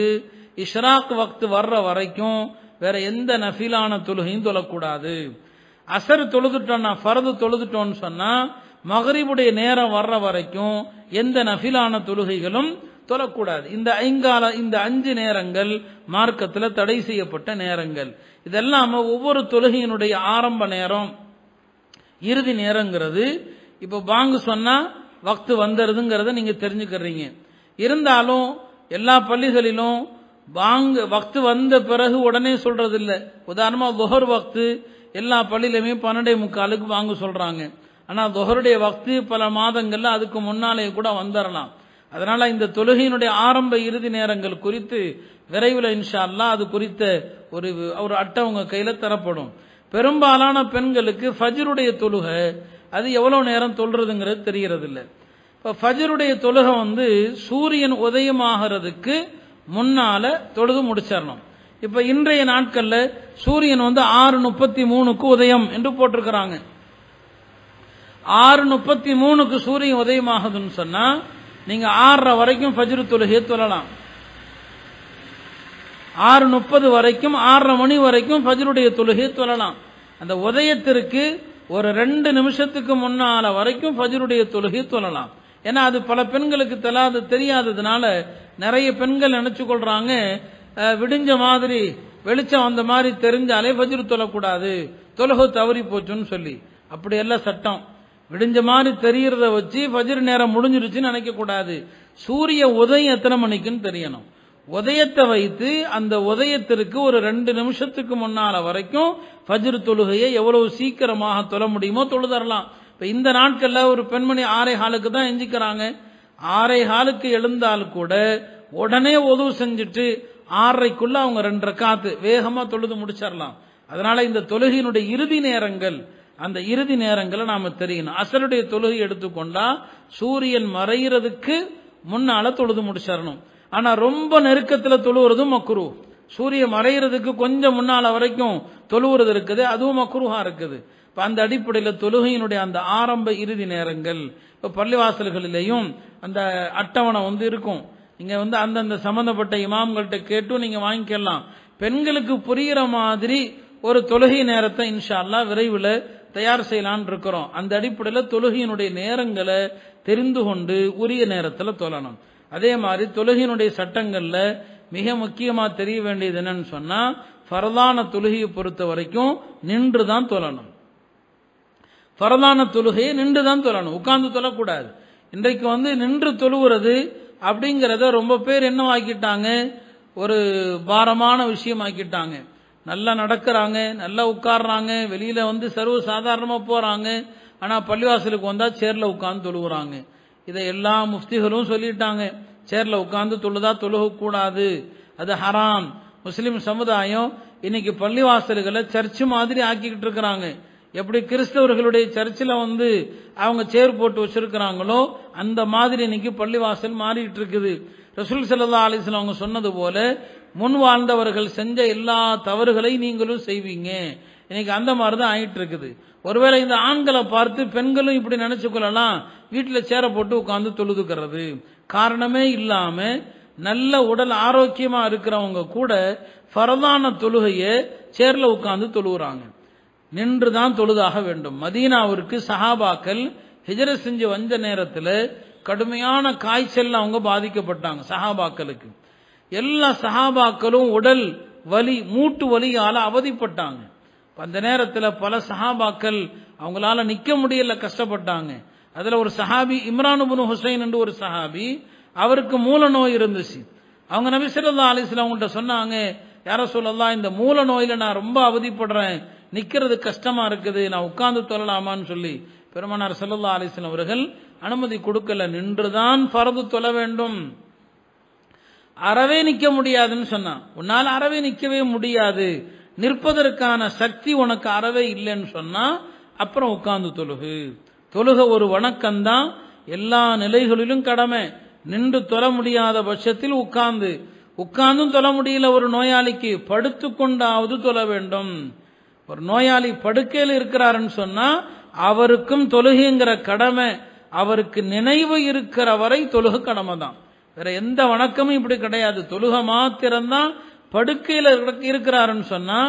இஷ்ராக் வக்த் வர்ற வரைக்கும் வேற எந்த நஃபிலான தொழுகையும் தொழக்கூடாது. அசர் தொழுதுட்டோம்னா, ஃபர்து தொழுதுட்டோம்னு சொன்னா மகரிபுடைய நேரம் வர்ற வரைக்கும் எந்த நஃபிலான தொழுகைகளும் தொழக்கூடாது. இந்த 5 நேரங்கள் மார்க்கத்தில் தடை செய்யப்பட்ட நேரங்கள். இதெல்லாம் ஒவ்வொரு தொழுகையினுடைய ஆரம்ப நேரம், இறுதி நேரங்கிறது. இப்போ பாங்கு சொன்னா வக்து வந்துருதுங்கிறத நீங்க தெரிஞ்சுக்கிறீங்க. இருந்தாலும் எல்லா பள்ளிகளிலும் பாங்கு வக்து வந்த பிறகு உடனே சொல்றது இல்லை. உதாரணமா துஹர் வக்து எல்லா பள்ளியிலுமே 12:45 வாங்க சொல்றாங்க. ஆனா துஹருடைய வக்து பல மாதங்கள்ல அதுக்கு முன்னாலே கூட வந்துடலாம். அதனால இந்த தொழுகையினுடைய ஆரம்ப இறுதி நேரங்கள் குறித்து விரைவில் இன்ஷா அல்லாஹ் அது குறித்த ஒரு அட்டை உங்க கையில தரப்படும். பெரும்பாலான பெண்களுக்கு ஃபஜ்ருடைய தொழுகை அது எவ்வளவு நேரம் தொழுறதுங்கிறது தெரியறது இல்லை. இப்ப ஃபஜ்ருடைய தொழுகை சூரியன் உதயமாகிறதுக்கு முன்னால தொழுது முடிச்சிடணும். இப்ப இன்றைய நாட்கள்ல சூரியன் 6:33 உதயம் என்று போட்டிருக்கிறாங்க. 6:33 சூரியன் உதயமாகுதுன்னு சொன்னா நீங்க 6:30 வரைக்கும் ஃபஜ்ரு தொழுகையை தொழலாம். 6:30 வரைக்கும் 6:30 மணி வரைக்கும் ஃபஜ்ருடைய தொழுகையை தொழலாம். அந்த உதயத்திற்கு ஒரு 2 நிமிஷத்துக்கு முன்னால வரைக்கும் ஃபஜ்ருடைய தொழுகையை தொழலாம். ஏன்னா அது பல பெண்களுக்கு தெரியாததுனால நிறைய பெண்கள் நினைச்சு கொள்றாங்க, விடிஞ்ச மாதிரி வெளிச்சம் வந்த மாதிரி தெரிஞ்சாலே ஃபஜ்ரு தொழக்கூடாது, தொழுகை தவறி போச்சுன்னு சொல்லி. அப்படி எல்லாம் சட்டம். விடிஞ்ச மாதிரி தெரியறத வச்சு ஃபஜ்ர் நேரம் முடிஞ்சிருச்சுன்னு நினைக்க கூடாது. சூரிய உதயம் எத்தனை மணிக்குன்னு தெரியணும். உதயத்தை வைத்து அந்த உதயத்திற்கு ஒரு 2 நிமிஷத்துக்கு முன்னால வரைக்கும் ஃபஜ்ர் தொழுகையை எவ்வளவு சீக்கிரமாக தொழ முடியுமோ தொழுதரலாம். இப்ப இந்த நாட்கள்ல ஒரு பெண்மணி 6:15 தான் எஞ்சிக்கிறாங்க. 6:15 எழுந்தால் கூட உடனே உதவு செஞ்சுட்டு 6:30க்குள்ள அவங்க 2 ரக்காத்து வேகமா தொழுது முடிச்சிடலாம். அதனால இந்த தொழுகையினுடைய இறுதி நேரங்கள், அந்த இறுதி நேரங்களை நாம தெரியணும். அசலுடைய தொழுகை எடுத்துக்கொண்டா சூரியன் மறைகிறதுக்கு முன்னால தொழுது முடிச்சிடணும். ஆனா ரொம்ப நெருக்கத்தில் தொழுவுறதும் மக்ரூ. சூரியன் மறைகிறதுக்கு கொஞ்சம் முன்னால வரைக்கும் தொழுவுறது இருக்குது, அதுவும் மக்ரூஹா இருக்குது. இப்ப அந்த அடிப்படையில் தொழுகையினுடைய அந்த ஆரம்ப இறுதி நேரங்கள் இப்ப பள்ளிவாசல்களிலேயும் அந்த அட்டவணை இருக்கும். நீங்க அந்தந்த சம்பந்தப்பட்ட இமாம்கள்ட்ட கேட்டு நீங்க வாங்கிக்கலாம். பெண்களுக்கு புரிகிற மாதிரி ஒரு தொழுகை நேரத்தை இன்ஷா அல்லாஹ் விரைவில் தயார் செய்யலான்னு இருக்கிறோம். அந்த அடிப்படையில் தொழுகையினுடைய நேரங்களை தெரிந்து கொண்டு உரிய நேரத்தில் தொழணும். அதே மாதிரி தொழுகையினுடைய சட்டங்கள்ல மிக முக்கியமா தெரிய வேண்டியது என்னன்னு சொன்னா, ஃபர்தான தொழுகையை பொறுத்த வரைக்கும் நின்று தான் தொழணும். ஃபர்தான தொழுகையை நின்று தான் தொழணும், உட்கார்ந்து தொழக்கூடாது. இன்றைக்கு நின்று தொழுகிறது அப்படிங்கிறத ரொம்ப பேர் என்னவாக்கிட்டாங்க, ஒரு பாரமான விஷயம் ஆக்கிட்டாங்க. நல்லா நடக்கிறாங்க, நல்லா உட்கார்றாங்க, வெளியில சர்வ சாதாரணமா போறாங்க. ஆனா பள்ளிவாசலுக்கு வந்தா சேர்ல உட்கார்ந்து தொழுகிறாங்க. இதை எல்லா முஃப்திகளும் சொல்லிட்டாங்க, சேர்ல உட்கார்ந்து தொழுதா தொழுக கூடாது, அது ஹராம். முஸ்லிம் சமுதாயம் இன்னைக்கு பள்ளிவாசல்களை சர்ச்சு மாதிரி ஆக்கிக்கிட்டு இருக்கிறாங்க. எப்படி கிறிஸ்தவர்களுடைய சர்ச்சில் அவங்க சேர் போட்டு வச்சிருக்கிறாங்களோ அந்த மாதிரி இன்னைக்கு பள்ளிவாசல் மாறிட்டு இருக்குது. ரசூல் ஸல்லல்லாஹு அலைஹி வஸல்லம் அவங்க சொன்னது போல முன் வாழ்ந்தவர்கள் செஞ்ச எல்லா தவறுகளை நீங்களும் செய்வீங்க. இன்னைக்கு அந்த மாதிரி தான் ஆயிட்டு இருக்குது. ஒருவேளை இந்த ஆண்களை பார்த்து பெண்களும் இப்படி நினைச்சு கொள்ளலாம், வீட்டில் சேர போட்டு உட்கார்ந்து தொழுதுக்கிறது. காரணமே இல்லாம நல்ல உடல் ஆரோக்கியமா இருக்கிறவங்க கூட ஃபர்தான தொழுகையை சேர்ல உட்கார்ந்து தொழுகிறாங்க. நின்று தான் தொழுதாக வேண்டும். மதீனாவிற்கு சஹாபாக்கள் ஹிஜ்ரத் செஞ்சு வந்த நேரத்தில் கடுமையான காய்ச்சல் அவங்க பாதிக்கப்பட்டாங்க. சஹாபாக்களுக்கு எல்லா சஹாபாக்களும் உடல் வலி, மூட்டு வலியால அவதிப்பட்டாங்க. அந்த நேரத்தில் பல சஹாபாக்கள் அவங்களால நிக்க முடியல, கஷ்டப்பட்டாங்க. அதுல ஒரு சஹாபி இம்ரான் இப்னு ஹுசைன் என்று ஒரு சஹாபி, அவருக்கு மூல நோய் இருந்துச்சு. அவங்க நபி ஸல்லல்லாஹு அலைஹி வஸல்லம் அவங்கள்ட்ட சொன்னாங்க, யா ரசூலல்லாஹ், இந்த மூல நோயில நான் ரொம்ப அவதிப்படுறேன், நிக்கிறது கஷ்டமா இருக்குது, நான் உட்கார்ந்து தொழலாமான்னு சொல்லி பெருமானார் ஸல்லல்லாஹு அலைஹி வஸல்லம் அவர்கள் அனுமதி கொடுக்கல. நின்றுதான் ஃபர்து தொழ வேண்டும். அறவே நிக்க முடியாதுன்னு சொன்னான். உன்னால அறவே நிக்கவே முடியாது, நிற்பதற்கான சக்தி உனக்கு அறவே இல்லைன்னு சொன்னா அப்புறம் உட்கார்ந்து தொழுகு. தொழுக ஒரு வணக்கம்தான், எல்லா நிலைகளிலும் கடமை. நின்று தொழ முடியாத பட்சத்தில் உட்கார்ந்தும் தொழ முடியல ஒரு நோயாளிக்கு, படுத்து கொண்டாவது தொழ வேண்டும். ஒரு நோயாளி படுக்கையில் இருக்கிறாருன்னு சொன்னா அவருக்கும் தொழுகைங்கிற கடமை, அவருக்கு நினைவு இருக்கிற வரை தொழுக கடமை தான். வேற எந்த வணக்கமும் இப்படி கிடையாது. தொழுக மாத்திரம்தான். படுக்கையில் இருக்கிறாருன்னு சொன்னா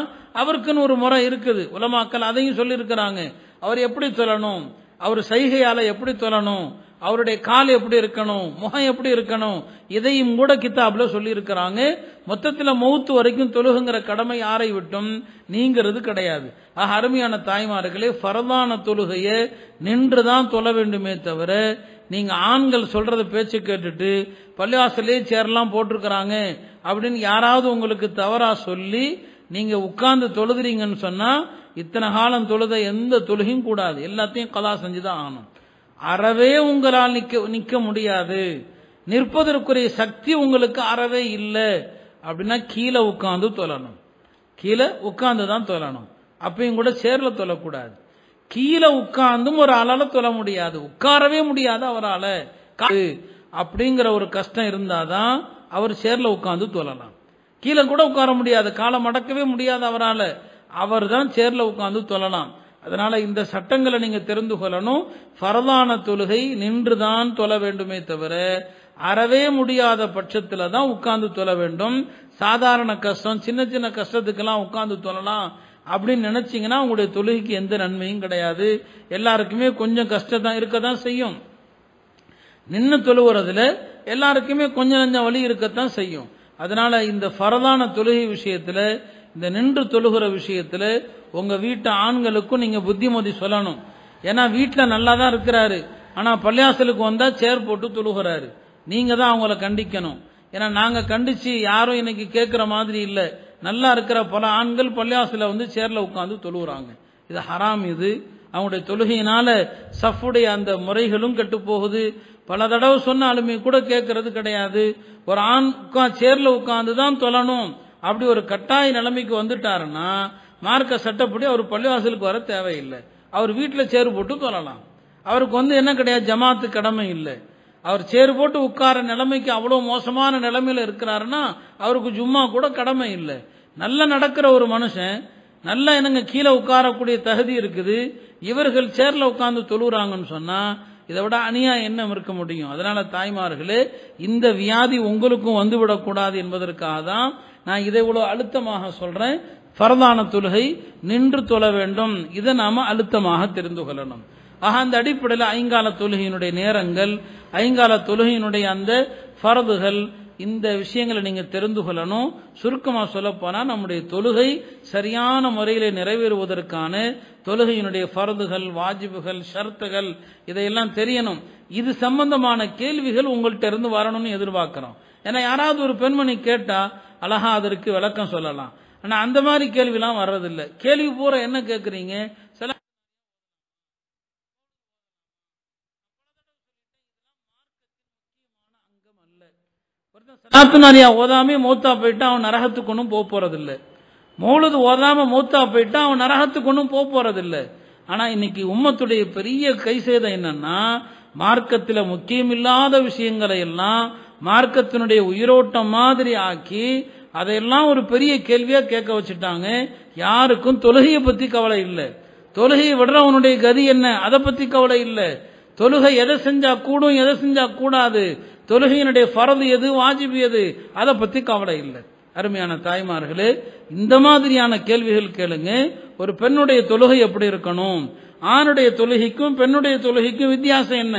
அவருக்குன்னு ஒரு முறை இருக்குது. உலமாக்கள் அதையும் சொல்லி இருக்கிறாங்க. அவர் எப்படி தொழணும், அவர் சைகையால எப்படி தொழணும், அவருடைய கால் எப்படி இருக்கணும், முகம் எப்படி இருக்கணும், இதையும் கூட கிதாப்ல சொல்லி இருக்கிறாங்க. மொத்தத்தில் மௌத்து வரைக்கும் தொழுகுங்கிற கடமை யாரை விட்டும் நீங்கிறது கிடையாது. ஆக அருமையான தாய்மார்களே, ஃபர்தான தொழுகையை நின்றுதான் தொழ வேண்டுமே தவிர, நீங்க ஆண்கள் சொல்றத பேச்சு கேட்டுட்டு பள்ளிவாசலே சேரலாம் போட்டிருக்கிறாங்க அப்படின்னு யாராவது உங்களுக்கு தவறா சொல்லி நீங்க உட்கார்ந்து தொழுதுறீங்கன்னு சொன்னா இத்தனை காலம் தொழுத எந்த தொழுகையும் கூடாது, எல்லாத்தையும் கலா செஞ்சுதான் ஆகணும். அறவே உங்களால் நிக்க முடியாது, நிற்பதற்குரிய சக்தி உங்களுக்கு அறவே இல்லை அப்படின்னா கீழே உட்கார்ந்து தொழணும். கீழே உட்கார்ந்து தான் தொழணும். அப்பயும் கூட சேர்ல தொழக்கூடாது. கீழே உட்கார்ந்தும் ஒரு ஆளால தொழ முடியாது, உட்காரவே முடியாது அவரால. அப்படிங்கிற ஒரு கஷ்டம் இருந்தாதான் அவர் சேர்ல உட்கார்ந்து தொழலாம். கீழே கூட உட்கார முடியாது, காலை மடக்கவே முடியாது அவரால், அவர் தான் சேர்ல உட்கார்ந்து தொழலாம். அதனால இந்த சட்டங்களை நீங்க தெரிந்து கொள்ளணும். ஃபர்தான தொழுகை நின்றுதான் தொழ வேண்டுமே தவிர அறவே முடியாத பட்சத்துல தான் உட்கார்ந்து தொழ வேண்டும். சாதாரண கஷ்டம், சின்ன சின்ன கஷ்டத்துக்கெல்லாம் உட்கார்ந்து தொழலாம் அப்படின்னு நினைச்சீங்கன்னா உங்களுடைய தொழுகைக்கு எந்த நன்மையும் கிடையாது. எல்லாருக்குமே கொஞ்சம் கஷ்டம் தான் இருக்கத்தான் செய்யும். நின்று தொழுவுறதுல எல்லாருக்குமே கொஞ்சம் நஞ்சம் வழி இருக்கத்தான் செய்யும். அதனால இந்த ஃபரதான தொழுகை விஷயத்துல, இந்த நின்று தொழுகிற விஷயத்துல உங்க வீட்டு ஆண்களுக்கும் நீங்க புத்திமதி சொல்லணும். ஏன்னா வீட்டுல நல்லா தான் இருக்கிறாரு, ஆனா பள்ளியாசலுக்கு வந்தா சேர் போட்டு தொழுகிறாரு. நீங்க தான் அவங்கள கண்டிக்கணும். ஏன்னா நாங்க கண்டிச்சு யாரும் இன்னைக்கு கேட்கிற மாதிரி இல்ல. நல்லா இருக்கிற பல ஆண்கள் பள்ளியாசல வந்து சேர்ல உட்கார்ந்து தொழுகிறாங்க. இது ஹராம். இது அவங்களுடைய தொழுகையினால சஃபுடைய அந்த முறைகளும் கெட்டு போகுது. பல தடவை சொன்னாலுமே கூட கேட்கறது கிடையாது. ஒரு ஆண் சேர்ல உட்கார்ந்து தான் தொழணும் அப்படி ஒரு கட்டாய நிலைமைக்கு வந்துட்டாருன்னா மார்க்க சட்டப்படி அவர் பள்ளிவாசலுக்கு வர தேவையில்லை. அவர் வீட்டுல சேரு போட்டு தொழலாம். அவருக்கு வந்து என்ன கிடையாது, ஜமாத்து கடமை இல்லை. அவர் சேரு போட்டு உட்கார நிலைமைக்கு அவ்வளவு மோசமான நிலைமையில இருக்கிறாருன்னா அவருக்கு ஜும்மா கூட கடமை இல்லை. நல்லா நடக்கிற ஒரு மனுஷன், நல்லா என்னங்க கீழே உட்காரக்கூடிய தகுதி இருக்குது, இவர்கள் சேர்ல உட்கார்ந்து தொழுறாங்கன்னு சொன்னா இதை விட அநியாயம் என்ன இருக்க முடியும்? அதனால தாய்மார்களே, இந்த வியாதி உங்களுக்கும் வந்துவிடக்கூடாது என்பதற்காக தான் நான் இதை இவ்வளவு அழுத்தமாக சொல்றேன். ஃபர்தான தொழுகை நின்று தொழ வேண்டும், இதை நாம அழுத்தமாக தெரிந்து கொள்ளணும். ஆக அந்த அடிப்படையில் ஐங்கால தொழுகையினுடைய நேரங்கள், ஐங்கால தொழுகையினுடைய அந்த ஃபர்துகள், இந்த விஷயங்களை நீங்க தெரிந்து கொள்ளணும். சுருக்கமா சொல்ல போனா நம்முடைய தொழுகை சரியான முறையில நிறைவேறுவதற்கான தொழுகையினுடைய ஃபர்துகள், வாஜிபுகள், ஷர்த்துகள் இதையெல்லாம் தெரியணும். இது சம்பந்தமான கேள்விகள் உங்கள்கிட்ட இருந்து வரணும்னு எதிர்பார்க்கிறோம். ஏன்னா யாராவது ஒரு பெண்மணி கேட்டா அழகா அதற்கு விளக்கம் சொல்லலாம். ஆனா அந்த மாதிரி கேள்விலாம் வர்றதில்லை. கேள்வி பூரா என்ன கேட்கறீங்க, சில சலாத்துனாரியா ஓதாமே மௌத்தா போயிட்டா அவன் நரகத்துக்கு ஒன்றும் போக போறதில்லை. மௌலுது ஓதாம மௌத்தா போயிட்டா அவன் நரகத்துக்கு ஒன்றும் போக போறதில்லை. ஆனா இன்னைக்கு உம்மத்துடைய பெரிய கை சேதம் என்னன்னா, மார்க்கத்தில் முக்கியமில்லாத விஷயங்களை எல்லாம் மார்க்கத்தினுடைய உயிரோட்டம் மாதிரி ஆக்கி அதையெல்லாம் ஒரு பெரிய கேள்வியா கேட்க வச்சுட்டாங்க. யாருக்கும் தொழுகையை பத்தி கவலை இல்லை. தொழுகையை விடுறவனுடைய கதி என்ன அதை பத்தி கவலை இல்லை. தொழுகை எதை செஞ்சா கூடும், எதை செஞ்சா கூடாது, தொழுகையினுடைய ஃபரது எது, வாஜிபு எது, அதை பத்தி கவலை இல்லை. அருமையான தாய்மார்களே, இந்த மாதிரியான கேள்விகள் கேளுங்க. ஒரு பெண்ணுடைய தொழுகை எப்படி இருக்கணும், ஆணுடைய தொழுகைக்கும் பெண்ணுடைய தொழுகைக்கும் வித்தியாசம் என்ன,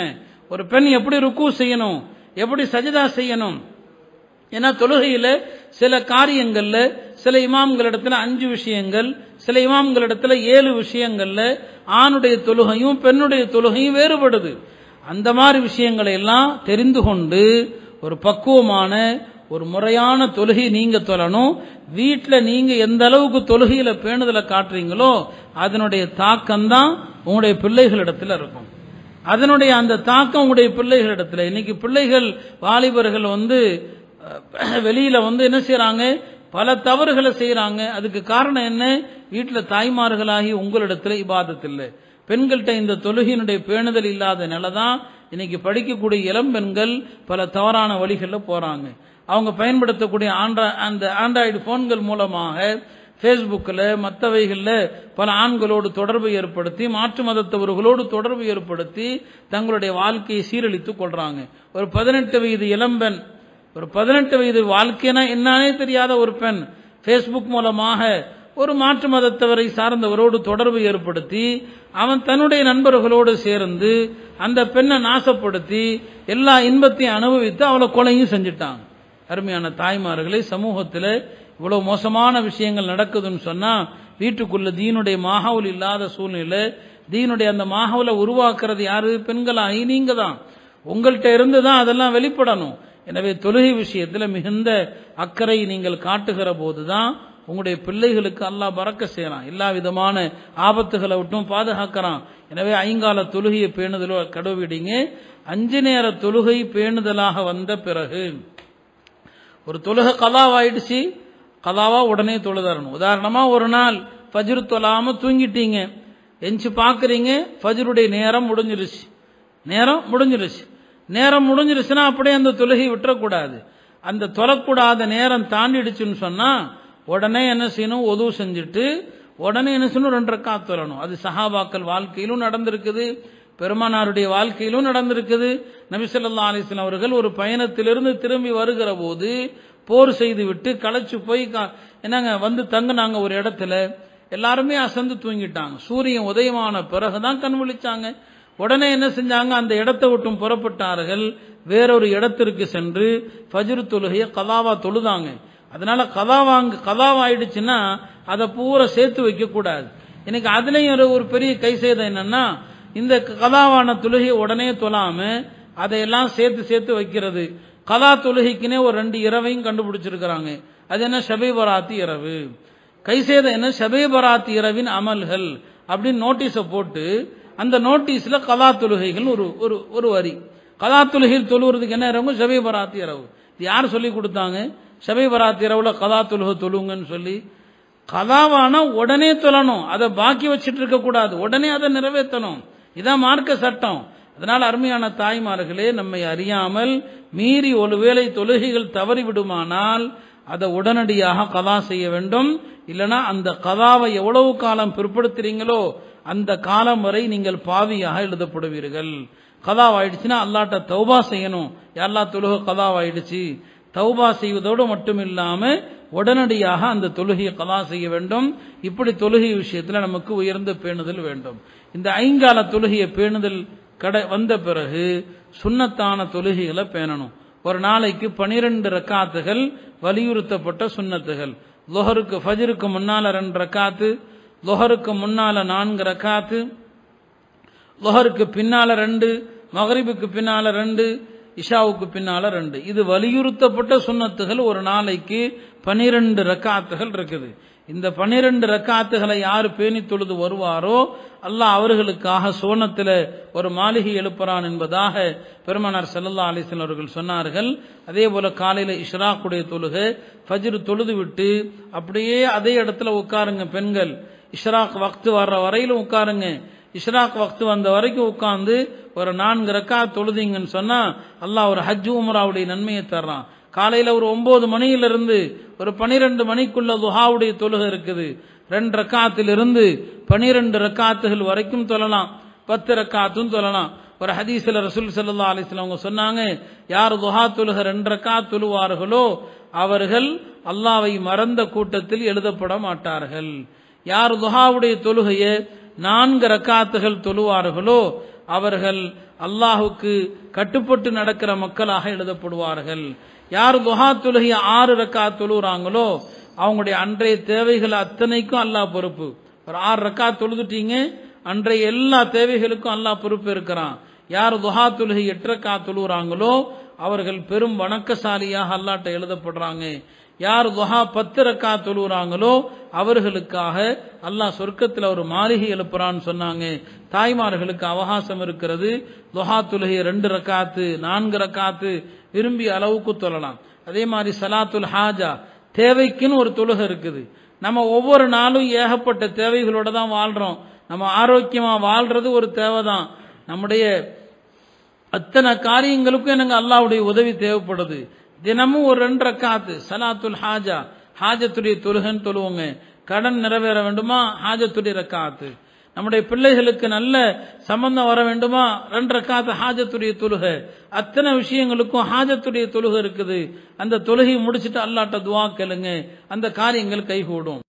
ஒரு பெண் எப்படி ருக்கு செய்யணும், எப்படி சஜிதா செய்யணும். ஏன்னா தொழுகையில சில காரியங்கள்ல சில இமாம்களிடத்துல 5 விஷயங்கள், சில இமாம்களிடத்துல 7 விஷயங்கள்ல ஆணுடைய தொழுகையும் பெண்ணுடைய தொழுகையும் வேறுபடுது. அந்த மாதிரி விஷயங்களை எல்லாம் தெரிந்து கொண்டு ஒரு பக்குவமான ஒரு முறையான தொழுகை நீங்க தொழணும். வீட்டில் நீங்க எந்த அளவுக்கு தொழுகையில பேணுதலை காட்டுறீங்களோ அதனுடைய தாக்கம் தான் உங்களுடைய பிள்ளைகளிடத்தில் இருக்கும். அதனுடைய அந்த தாக்கம் உங்களுடைய பிள்ளைகளிடத்தில். இன்னைக்கு பிள்ளைகள் வாலிபர்கள் வந்து வெளியில வந்து என்ன செய்யறாங்க, பல தவறுகளை செய்யறாங்க. அதுக்கு காரணம் என்ன, வீட்டில் தாய்மார்களாகி உங்களிடத்துல இபாதத் இல்லை. பெண்கள்கிட்ட இந்த தொழுகையினுடைய பேணுதல் இல்லாத நிலை தான் இன்னைக்கு படிக்கக்கூடிய இளம் பெண்கள் பல தவறான வழிகளில் போறாங்க. அவங்க பயன்படுத்தக்கூடிய அந்த ஆண்ட்ராய்டு போன்கள் மூலமாக ஃபேஸ்புக்கில் மற்றவைகளில் பல ஆண்களோடு தொடர்பு ஏற்படுத்தி, மாற்று மதத்தவர்களோடு தொடர்பு ஏற்படுத்தி தங்களுடைய வாழ்க்கையை சீரழித்துக் கொள்றாங்க. ஒரு 18 வயது இளம்பெண், ஒரு 18 வயது வாழ்க்கைனா என்னன்னே தெரியாத ஒரு பெண் ஃபேஸ்புக் மூலமாக ஒரு மாற்று மதத்தவரை சார்ந்தவரோடு தொடர்பு ஏற்படுத்தி அவன் தன்னுடைய நண்பர்களோடு சேர்ந்து அந்த பெண்ணை நாசப்படுத்தி எல்லா இன்பத்தையும் அனுபவித்து அவளை கொலையும் செஞ்சுட்டாங்க. அருமையான தாய்மார்களே, சமூகத்தில் இவ்வளவு மோசமான விஷயங்கள் நடக்குதுன்னு சொன்னா வீட்டுக்குள்ள தீனுடைய மாஹவுல் இல்லாத சூழ்நிலை, தீனுடைய அந்த மாஹவுலை உருவாக்குறது யாரு, பெண்களாகி நீங்க தான். உங்கள்கிட்ட இருந்து தான் அதெல்லாம் வெளிப்படணும். எனவே தொழுகை விஷயத்தில் மிகுந்த அக்கறை நீங்கள் காட்டுகிற போதுதான் உங்களுடைய பிள்ளைகளுக்கு அல்லாஹ் பறக்க செய்யறான், எல்லா விதமான ஆபத்துகளை விட்டும் பாதுகாக்கிறான். எனவே ஐங்கால தொழுகையை பேணுதலோ கடைபிடிங்க. 5 நேர தொழுகை பேணுதலாக வந்த பிறகு ஒரு தொழுகை கலாவாயிடுச்சு, கலாவா உடனே தொழுதரணும். உதாரணமா ஒரு நாள் ஃபஜ்ர் தொழாம தூங்கிட்டீங்க, எஞ்சி பாக்குறீங்க ஃபஜ்ருடைய நேரம் முடிஞ்சிருச்சு. நேரம் முடிஞ்சிருச்சுன்னா அப்படியே அந்த தொழுகை விட்டுறக்கூடாது. அந்த தொழக்கூடாத நேரம் தாண்டிடுச்சுன்னு சொன்னா உடனே என்ன செய்யணும், ஒது செஞ்சுட்டு உடனே என்ன செய்யணும், 2 ரக்காத் தொழணும். அது சஹாபாக்கள் வாழ்க்கையிலும் நடந்திருக்குது, பெருமானாருடைய வாழ்க்கையிலும் நடந்திருக்குது. நபி ஸல்லல்லாஹு அலைஹி வஸல்லம் அவர்கள் ஒரு பயணத்திலிருந்து திரும்பி வருகிற போது போர் செய்து விட்டு களைச்சு போய் என்னங்க வந்து தங்குனாங்க ஒரு இடத்துல. எல்லாருமே அசந்து தூங்கிட்டாங்க. சூரியன் உதயமான பிறகுதான் கண் விழிச்சாங்க. உடனே என்ன செஞ்சாங்க, அந்த இடத்தை விட்டும் புறப்பட்டார்கள். வேறொரு இடத்திற்கு சென்று ஃபஜ்ர் தொழுகையை கலாவா தொழுதாங்க. அதனால கலாவாயிடுச்சுன்னா அதை பூரா சேர்த்து வைக்க கூடாது. இன்னைக்கு அதுலயும் ஒரு பெரிய கை செய்த என்னன்னா, இந்த கலாவான தொழுகையை உடனே தொழாம அதையெல்லாம் சேர்த்து வைக்கிறது. கலா தொழுகைக்குனே ஒரு 2 இரவையும் கண்டுபிடிச்சிருக்கிறாங்க. அது என்ன, ஷபே பராத்தி இரவு. கை செய்த என்ன, ஷபே பராத்தி இரவின் அமல்கள் அப்படின்னு நோட்டீஸை போட்டு அந்த நோட்டீஸ்ல கலா தொழுகைகள் ஒரு வரி. கலா தொழுகையில் தொழுகிறதுக்கு என்ன இரவு, ஷபே பராத்தி இரவு. இது யார் சொல்லி கொடுத்தாங்க? ஷபே பராத்தி இரவுல கலா தொழுகை தொழுங்கன்னு சொல்லி. கலாவான உடனே தொழணும், அதை பாக்கி வச்சிட்டு இருக்க கூடாது, உடனே அதை நிறைவேற்றணும். இதான் மார்க்க சட்டம். அதனால அருமையான தாய்மார்களே, நம்மை அறியாமல் மீறி ஒருவேளை தொழுகைகள் தவறி விடுமானால் அதை உடனடியாக கலா செய்ய வேண்டும். இல்லைனா அந்த கலாவை எவ்வளவு காலம் பிற்படுத்துறீங்களோ அந்த காலம் வரை நீங்கள் பாவியாக எழுதப்படுவீர்கள். கலாவாயிடுச்சுன்னா அல்லாட்ட தௌபா செய்யணும். யாரெல்லாம் தொழுகை கலாவாயிடுச்சு, தௌபா செய்வதோடு மட்டும் இல்லாம உடனடியாக அந்த தொழுகையை கலா செய்ய வேண்டும். இப்படி தொழுகை விஷயத்தில் நமக்கு உயர்ந்த பேணுதல் வேண்டும். இந்த ஐங்கால தொழுகையை பேணுதல் வந்த பிறகு சுன்னத்தான தொழுகைகளை பேணணும். ஒரு நாளைக்கு 12 ரக்காத்துகள் வலியுறுத்தப்பட்ட சுன்னத்துகள். லுஹருக்கு ஃபஜ்ருக்கு முன்னால 2 ரக்காத்து, லுஹருக்கு முன்னால 4 ரக்காத்து, லுஹருக்கு பின்னால 2, மகரிபுக்கு பின்னால 2, இஷாவுக்கு பின்னால 2. இது வலியுறுத்தப்பட்ட சுன்னத்துகள். ஒரு நாளைக்கு 12 ரக்காத்துகள் இருக்குது. இந்த 12 ரக்காத்துகளை யாரு பேணி தொழுது வருவாரோ அல்லாஹ் அவர்களுக்காக சுவனத்தில் ஒரு மாளிகை எழுப்புறான் என்பதாக பெருமானார் ஸல்லல்லாஹு அலைஹி வஸல்லம் அவர்கள் சொன்னார்கள். அதே போல காலையில இஷ்ராக்குடைய தொழுகை, ஃபஜ்ர் தொழுது விட்டு அப்படியே அதே இடத்துல உட்காருங்க பெண்கள். இஷ்ராக் வக்து வர்ற வரையிலும் உட்காருங்க. இஷ்ராக் வக்து வந்த வரைக்கும் உட்கார்ந்து ஒரு 4 ரக்காத் தொழுதீங்கன்னு சொன்னா அல்லாஹ் ஒரு ஹஜ் உம்ராவுடைய நன்மையை தர்றான். காலையில ஒரு 9 மணியிலிருந்து ஒரு 12 மணிக்குள்ள துஹாவுடைய தொழுகை இருக்குது. 2 ரக்காத்திலிருந்து 12 ரக்காத்துகள் வரைக்கும் தொழலாம், 10 ரக்காத்தும் தொழலாம். ஒரு ஹதீஸ்ல ரசூல் ஸல்லல்லாஹு அலைஹி வஸல்லம் அவங்க சொன்னாங்க, யார் துஹா தொழுகை 2 ரக்காத் தொழுவார்களோ அவர்கள் அல்லாஹ்வை மறந்த கூட்டத்தில் எழுதப்பட மாட்டார்கள். யார் துஹாவுடைய தொழுகையை 4 ரக்காத்துகள் தொழுவார்களோ அவர்கள் அல்லாஹுக்கு கட்டுப்பட்டு நடக்கிற மக்களாக எழுதப்படுவார்கள். யார் துஹா தொழுகையை 6 ரக்காத் தொழுகிறாங்களோ அவங்களுடைய அன்றைய தேவைகள் அத்தனைக்கும் அல்லாஹ் பொறுப்பு. ஒரு 6 ரக்காத் தொழுதுட்டீங்க, அன்றைய எல்லா தேவைகளுக்கும் அல்லாஹ் பொறுப்பு இருக்கிறான். யார் துஹா தொழுகை 8 ரக்காத் தொழுகிறாங்களோ அவர்கள் பெரும் வணக்கசாலியாக அல்லாஹ்ட்ட எழுதப்படுறாங்க. யார் துஹா 10 ரக்காத் தொழுகிறாங்களோ அவர்களுக்காக அல்லாஹ் சொர்க்கத்தில் ஒரு மாளிகை எழுப்புறான்னு சொன்னாங்க. தாய்மார்களுக்கு அவகாசம் இருக்கிறது. துஹா தொழுகை 2 ரக்காத்து 4 ரக்காத்து விரும்பிய அளவுக்கு தொழலாம். அதே மாதிரி சலாத்துல் ஹாஜா, தேவைக்குன்னு ஒரு தொழுகை இருக்குது. நம்ம ஒவ்வொரு நாளும் ஏகப்பட்ட தேவைகளோட தான் வாழ்றோம். நம்ம ஆரோக்கியமா வாழ்றது ஒரு தேவைதான். நம்முடைய அத்தனை காரியங்களுக்கும் எனக்கு அல்லாஹ்வுடைய உதவி தேவைப்படுது. தினமும் ஒரு 2 ரக்காத்து சலாத்துல் ஹாஜா, ஹாஜத்துடைய தொழுகைன்னு தொழுவோங்க. கடன் நிறைவேற வேண்டுமா, ஹாஜத்துடைய ரக்காத்து. நம்முடைய பிள்ளைகளுக்கு நல்ல சம்பந்தம் வர வேண்டுமா, 2 ரக்காத்து ஹாஜத்துடைய தொழுகை. அத்தனை விஷயங்களுக்கும் ஹாஜத்துடைய தொழுகை இருக்குது. அந்த தொழுகை முடிச்சுட்டு அல்லாஹ்ட்ட துஆ கேளுங்க, அந்த காரியங்கள் கைகூடும்.